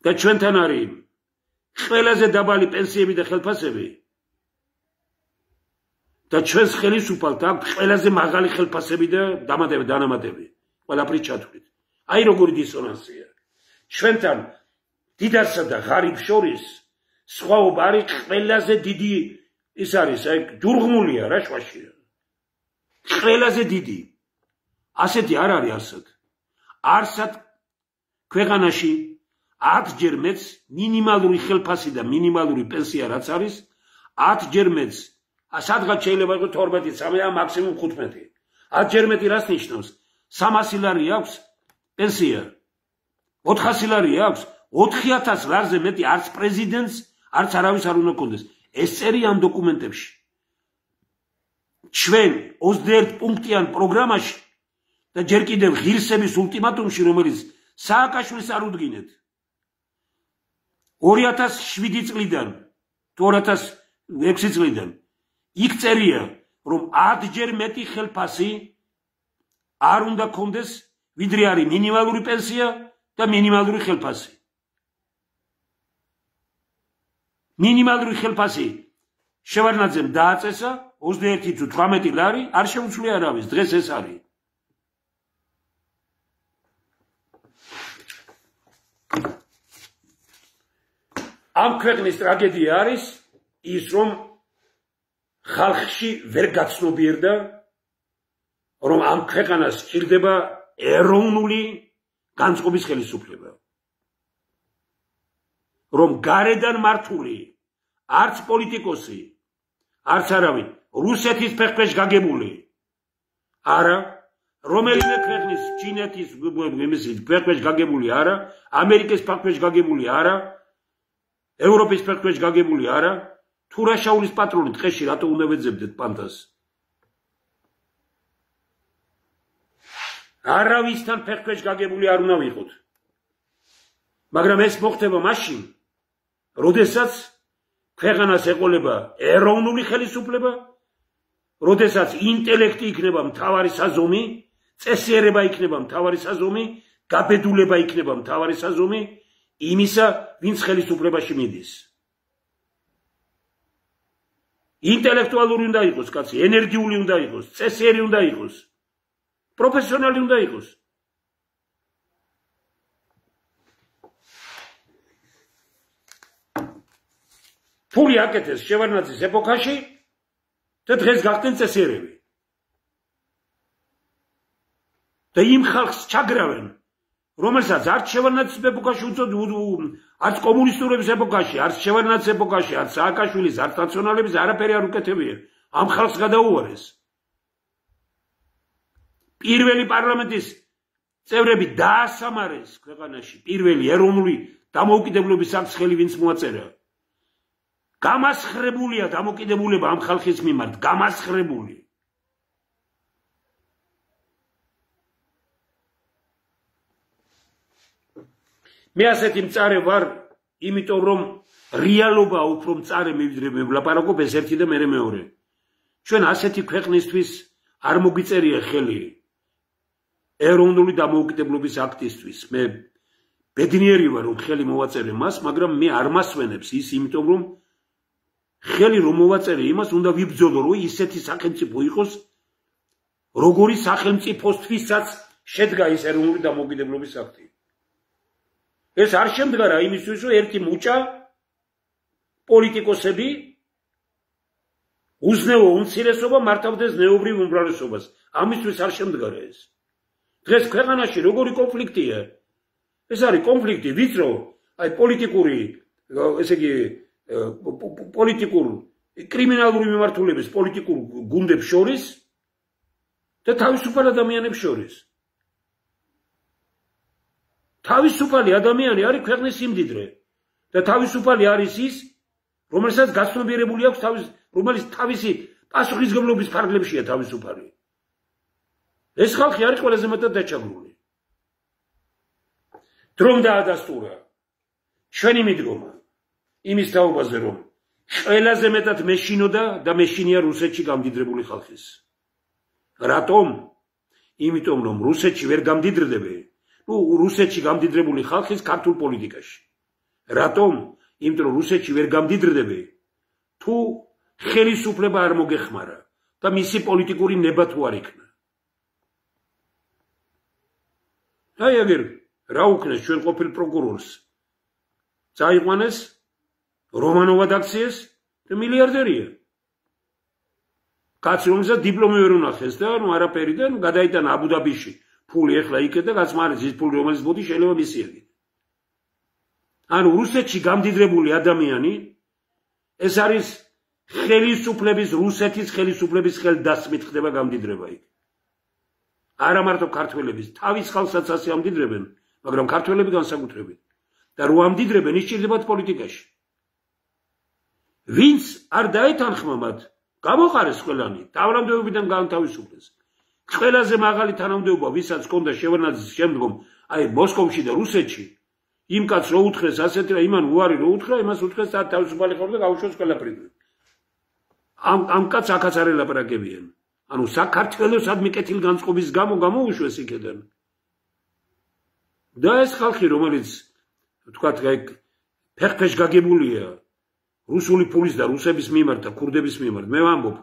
და ჩვენთან არის ყველაზე დაბალი პენსიები და ხელფასები და ჩვენს ხელისუფალთ აქვს ყველაზე მაღალი ხელფასები და დანამატები ყველაფრის ჩათვლით აი როგორი დისონანსია ჩვენთან დიდასა და ღარიბს შორის სხვაობა არის ყველაზე დიდი ის არის აი ჯურღმულია რა შვაშია ყველაზე დიდი ასეთი არ არის არსად ქვეყანაში 10 ჯერ მეც მინიმალური ხელფასი და მინიმალური პენსია რაც არის 10 ჯერ მეც სადღაც შეიძლება იყოს 12 3 ან მაქსიმუმ 15 10 ჯერ მეტი რას ნიშნავს 300 ლარი აქვს პენსია 400 ლარი აქვს 4000 ლარზე მეტი არც პრეზიდენტს არც არავის არ უნდა კონდეს ეს წერია ამ დოკუმენტებში ჩვენ 21 პუნქტიან პროგრამაში და ჯერ კიდევ ღირსების ულტიმატუმში რომელიც სააკაშვილს არ უდგინეთ 2007 წლიდან თუ 2006 წლიდან იქ წერია რომ 10 ჯერ მეტი ხელფასი არ უნდა კონდეს ვიდრე არის მინიმალური პენსია და მინიმალური ხელფასი მინიმალური ხელფასი შევარდნაძემ დააწესა 21 თუ 18 ლარი არ შეუცვლია არავის დღეს ეს არის ამ ქვეყნის ტრაგედია არის ის, რომ ხალხში ვერ გაცნობიერდა, რომ ამ ქვეყანას სჭირდება ეროვნული განწყობის ხელისუფლება. რომ გარედან მართული არც პოლიტიკოსი, არც არავინ რუსეთის ფეხქვეშ გაგებული, არა, რომელიმე ქვეყნის ჩინეთის ფეხქვეშ გაგებული არა, ამერიკის ფეხქვეშ გაგებული არა, ევროპის ფეხქვეშ გაგებული არა, თუ რა შაულის პატრონი ტყეში რატო უნდა ვეძებდეთ პანტას? არავისთან ფეხქვეშ გაგებული არ უნდა ვიყოთ. მაგრამ ეს მოხდება მაშინ, როდესაც ქვეყანას ეყოლება ეროვნული ხელისუფლება, როდესაც ინტელექტი იქნება მთავარი საზომი, წესიერება იქნება მთავარი საზომი, გაბედულება იქნება მთავარი საზომი იმისა, ვინც ხელისუფლებაში მიდის. ინტელექტუალური უნდა იყოს კაცი, ენერგიული უნდა იყოს, წესიერი უნდა იყოს, პროფესიონალი უნდა იყოს. ფული აკეთეს შევარდნაძის ეპოქაში და დღეს გახდნენ წესიერები. და იმ ხალხს ჩაგრავენ, რომელსაც არც შევარდნაძის ეპოქაში არც კომუნისტურების ეპოქაში, არც შევარდნაძის ეპოქაში, არც სააკაშვილის, არც ნაციონალების არაფერი არ უკეთებია. ამ ხალხს გადაუარეს. პირველი პარლამენტის წევრები დაასამარეს ქვეყანაში, პირველი ეროვნული დამოუკიდებლობის აქტს ხელი ვინც მოაწერა. გამასხრებულია დამოკიდებულება ამ ხალხის მიმართ, გამასხრებული. მე ასეთი მწარე ვარ, იმიტომ რომ რეალობა უფრო მწარე მივიდრე მე ვლაპარაკობ ეს ერთი და მე მეორე. ჩვენ ასეთი ქვეყნისთვის არ მოგვიწერია ხელი ეროვნული დამოუკიდებლობის აქტისთვის. მე ბედნიერი ვარ რომ ხელი მოვაწერე მას, მაგრამ მე არ მასვენებს ის, იმიტომ რომ ხელი რომ მოვაწერე იმას, უნდა ვიბრძოლო, რომ ისეთი სახელმწიფო იყოს, როგორი სახელმწიფოსთვისაც შედგა ის ეროვნული დამოუკიდებლობის აქტი. ეს არ შემდგარა იმისთვის, რომ ერთი მუჭა პოლიტიკოსები უზნეო უმცირესობა მართავდეს ზნეობრივ უმრავლესობას. ამისთვის არ შემდგარა ეს. დღეს ქვეყანაში როგორი კონფლიქტია? ეს არის კონფლიქტი ვიწრო, აი პოლიტიკური, ესე იგი პოლიტიკურ კრიმინალური მიმართულების პოლიტიკურ გუნდებს შორის და თავისუფალ ადამიანებს შორის. თავისუფალი ადამიანი არის ქვეყნის სიმდიდრე და თავისუფალი არის ის, რომელსაც გაცნობიერებული აქვს რომელიც თავისი პასუხისმგებლობის ფარგლებშია თავისუფალი. ეს ხალხი არის ყველაზე მეტად დაჩაგრული. დრომ დაადასტურა ჩვენი მიდგომა იმის თაობაზე, რომ ყველაზე მეტად მეშინოდა და მეშინია რუსეთში გამდიდრებული ხალხის. რატომ? იმიტომ რომ რუსეთში ვერ გამდიდრდება, რუსეთში გამდიდრებული ხალხის ქართულ პოლიტიკაში. რატომ? იმიტომ რომ რუსეთში ვერ გამდიდრდება, თუ ხელისუფლება არ მოგეხმარა და მისი პოლიტიკური ნება თუ არ იქნა. აი აგერ რა უკნეს ჩვენ ყოფილ პროკურორს? წაიყვანეს რომანოვა დაქციეს და მილიარდერია. კაცი რომელსაც დიპლომი ვერ უნახეს და არაფერი და გადაიტანა აბუ-დაბიში ფული ეხლა იქეთ და კაცმა არის ის ფული რომელიც მოდი შეიძლება მისიები. ანუ რუსეთში გამდიდრებული ადამიანი ეს არის ხელისუფლების რუსეთის ხელისუფლების ხელდასმით ხდება გამდიდრება იქ. არა მარტო ქართველების, თავის ხალხსაც ასე ამდიდრებენ, მაგრამ ქართველები განსაკუთრებით. და რო ამდიდრებენ ის ჭირდებათ პოლიტიკაში. ვინც არ დაეთანხმა მათ, გამოყარეს ყველანი, თავრამდებობიდან განთავისუფლეს. ყველაზე მაღალი თანამდებობა, ვისაც ჰქონდა შევარდნაძის შემდგომ, აი მოსკოვში და რუსეთში, იმ კაცს რო უთხრეს ასეთი რა, იმან უარი რო უთხრა, იმას უთხრეს თავისუფალი ხარ და გაუშვეს ყველაფერი. ამ კაცს აქაც არ ელაპარაკებიან. ანუ საქართველოსადმი კეთილ განწყობის გამო გამოუშვეს იქედან. და ეს ხალხი, რომელიც თქვათ ფეხფეშ გაგებულია რუსული ფულის და რუსების მიმართ და ქურდების მიმართ, მე ვამბობ,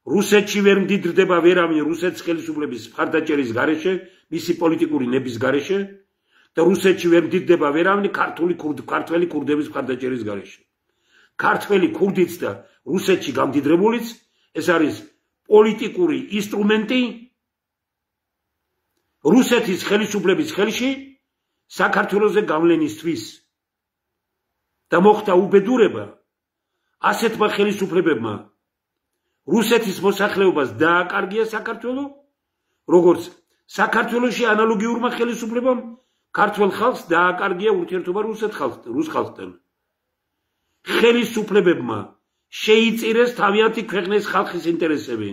რუსეთში ვერ მდიდრდება ვერავინ რუსეთის ხელისუფლების მხარდაჭერის გარეშე, მისი პოლიტიკური ნების გარეშე და რუსეთში ვერ მდიდდება ვერავინ ქართველი ქურდების მხარდაჭერის გარეშე. ქართველი ქურდიც და რუსეთში გამდიდრებულიც ეს არის პოლიტიკური ინსტრუმენტი რუსეთის ხელისუფლების ხელში საქართველოზე გავლენისთვის და მოხდა უბედურება ასეთმა ხელისუფლებებმა რუსეთის მოსახლეობას დააკარგია საქართველო, როგორც საქართველოში ანალოგიურმა ხელისუფლებამ ქართველ ხალხს დააკარგია ურთიერთობა რუს ხალხთან. ხელისუფლებებმა შეიწირეს თავიანთი ქვეყნის ხალხის ინტერესები.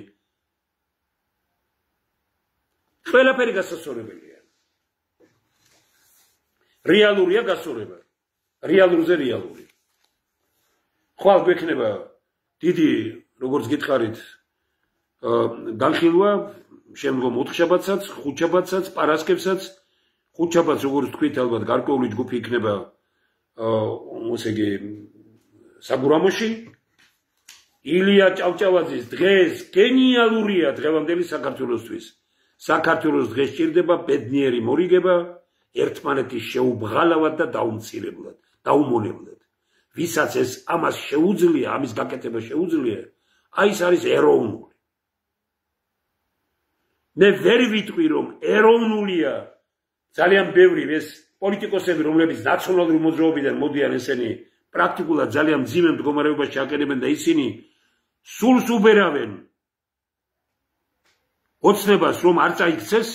ყველაფერი გასასწორებელია. რეალურია გასწორება. რეალურზე რეალური. ხვალ გვექნება დიდი, როგორც გითხარით, განხილვა შემდგომ 4 შაბათსაც, 5 შაბათსაც, პარასკევსაც, 5 შაბათს როგორც თქვით, ალბათ გარკვეული ჯგუფი იქნება ესე იგი საგურამოში. ილია ჭავჭავაძის დღეს გენიალურია დღევანდელი საქართველოსთვის. საქართველოს დღეს ჭირდება ბედნიერი მორიგება, ერთმანეთის შეუბღალავად და დაუმცირებლად, დაუმონებლად. ვისაც ეს ამას შეუძლია, ამის გაკეთება შეუძლია, აი ეს არის ეროვნული. მე ვერ ვიტყვი, რომ ეროვნულია ძალიან ბევრი ეს პოლიტიკოსები, რომლებიც ნაციონალური მოძრაობიდან მოდიან, ესენი პრაქტიკულად ძალიან მძიმე მდგომარეობაში აკეთებენ და ისინი სულს უბერავენ ოცნებას, რომ არ წაიქცეს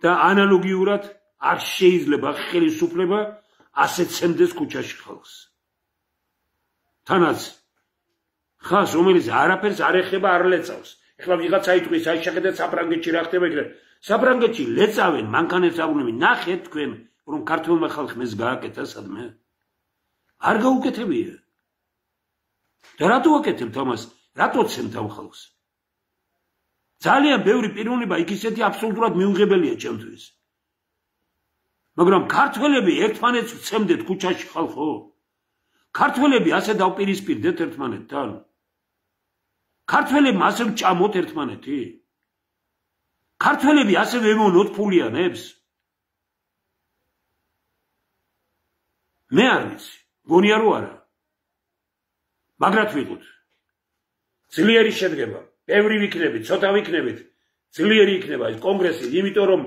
და ანალოგიურად არ შეიძლება ხელისუფლება ასე ცემდეს ქუჩაში ხალხს. თანაც ხალხს, რომელიც არაფერს არ ეხება, არ ლეწავს. ეხლა ვიღაცა იტყვის, აი შეხედეთ საფრანგეთში რა ხდება იქ. საფრანგეთში ლეწავენ, მანქანებს აბრუნებენ. ნახეთ თქვენ, რომ ქართველმა ხალხმა ეს გააკეთა სადმე? არ გაუკეთებია. და რატო აკეთებთ ამას? რატო ცემთ ამ ხალხს? ძალიან ბევრი პიროვნება იქ ისეთი აბსოლუტურად მიუღებელია ჩემთვის. მაგრამ ქართველები ერთმანეთს ვცემდეთ ქუჩაში ხალხო? ქართველები ასე დავპირისპირდეთ ერთმანეთთან? ქართველები ასე ვჭამოთ ერთმანეთი? ქართველები ასე ვემონოთ ფულიანებს? მე არ ვიცი, გონია რომ არა. მაგრად ვიყოთ. ძლიერი შედგება, ბევრი ვიქნებით, ცოტა ვიქნებით, ძლიერი იქნება ეს კონგრესი, იმიტომ რომ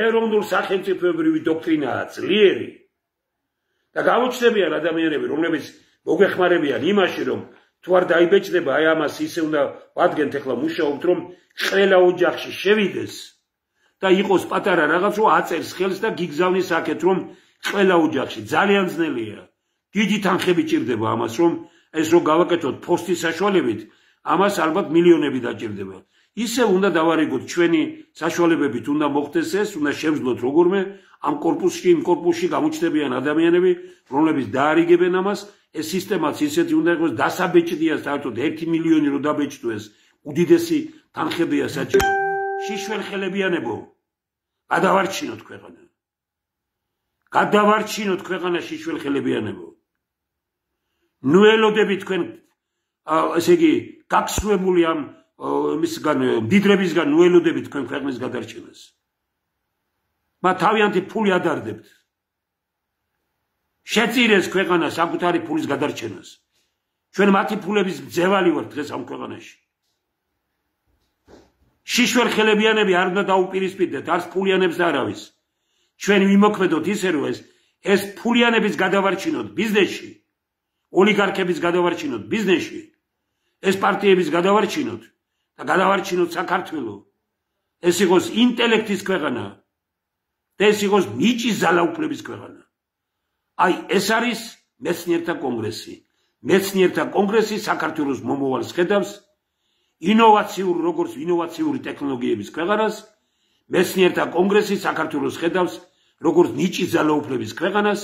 ეროვნულ სახელმწიფოებრივი დოქტრინაა ძლიერი. და გამოჩნდებიან ადამიანები, რომლებიც მოგეხმარებიან იმაში, რომ თუ არ დაიბეჭდება, აი ამას ისე უნდა ვადგენთ, ეხლა მუშაობთ, რომ ყველა ოჯახში შევიდეს და იყოს პატარა რაღაც, რომ აწერს ხელს და გიგზავნის აქეთ, რომ ყველა ოჯახში ძალიან ძნელია. დიდი თანხები ჭირდება ამას, რომ ეს რო გავაკეთოთ ფოსტის საშუალებით, ამას ალბათ მილიონები დაჭირდება. ისე უნდა დავარიგოთ ჩვენი საშუალებებით, უნდა მოხდეს ეს, უნდა შევძლოთ როგორმე ამ იმ კორპუსში გამოჩნდებიან ადამიანები, რომლებიც დაარიგებენ ამას, ეს სისტემაც ისეთი უნდა იყოს დასაბეჭდია საერთოდ 1 მილიონი რო დაბეჭდოს, უდიდესი თანხებია საჭირო. შიშველხელებიანებო, გადავარჩინოთ ქვეყანა. გადავარჩინოთ ქვეყანა შიშველხელებიანებო. ნუელოდებით თქვენ ესე იგი გაქცევებული ამ მისგან მდიდრებისგან ნუელოდებით თქვენ ქვეყნის გადარჩენას. მათ თავიანთი ფული ადარდებთ. შეწირეს ქვეყანა საკუთარი ფულის გადარჩენას. ჩვენ მათი ფულების მძევალი ვართ დღეს ამ ქვეყანაში. შიშველხელებიანები არ უნდა დაუპირისპირდეთ არც ფულიანებს და არავის. ჩვენ ვიმოქმედოთ ისე რომ ეს ფულიანების გადავარჩინოთ ბიზნესში, ოლიგარქების გადავარჩინოთ ბიზნესში, ეს პარტიების გადავარჩინოთ და გადავარჩინოთ საქართველო. ეს იყოს ინტელექტის ქვეყანა და ეს იყოს ნიჭის ძალაუფლების ქვეყანა. აი ეს არის მეცნიერთა კონგრესი. მეცნიერთა კონგრესი საქართველოს მომავალს ხედავს როგორც ინოვაციური ტექნოლოგიების ქვეყანას. მეცნიერთა კონგრესი საქართველოს ხედავს როგორც ნიჭის ძალაუფლების ქვეყანას.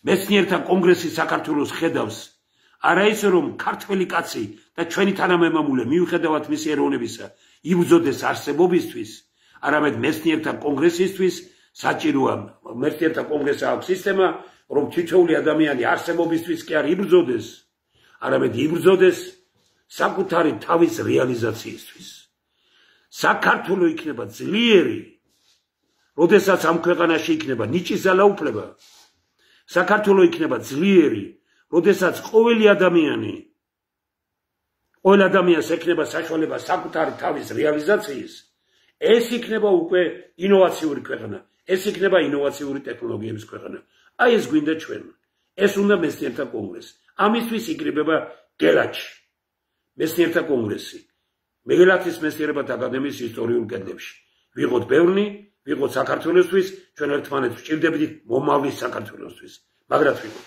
მეცნიერთა კონგრესი საქართველოს ხედავს არა ისე რომ ქართველი კაცი და ჩვენი თანამემამულე მიუხედავად მისი ეროვნებისა იბრძოდეს არსებობისთვის, არამედ მეცნიერთა კონგრესისთვის საჭიროა მეცნიერთა კონგრესს აქვს სისტემა, რომ თითოეული ადამიანი არსებობისთვის კი არ იბრძოდეს, არამედ იბრძოდეს საკუთარი თავის რეალიზაციისთვის. საქართველო იქნება ძლიერი, როდესაც ამ ქვეყანაში იქნება ნიჭის ძალაუფლება, საქართველო იქნება ძლიერი, როდესაც ყოველ ადამიანს ექნება საშუალება საკუთარი თავის რეალიზაციის, ეს იქნება უკვე ინოვაციური ქვეყანა, ეს იქნება ინოვაციური ტექნოლოგიების ქვეყანა. აი ეს გვინდა ჩვენ. ეს უნდა მეცნიერთა კონგრესი. ამისთვის იკრიბება გელათში. მეცნიერთა კონგრესი. მეგელათის მეცნიერებათა აკადემიის ისტორიულ კედლებში. ვიღოთ ბევრნი, ვიღოთ საქართველოსთვის, ჩვენ ერთმანეთს ვჭირდებდით მომავლის საქართველოსთვის. მაგრად ვიღოთ.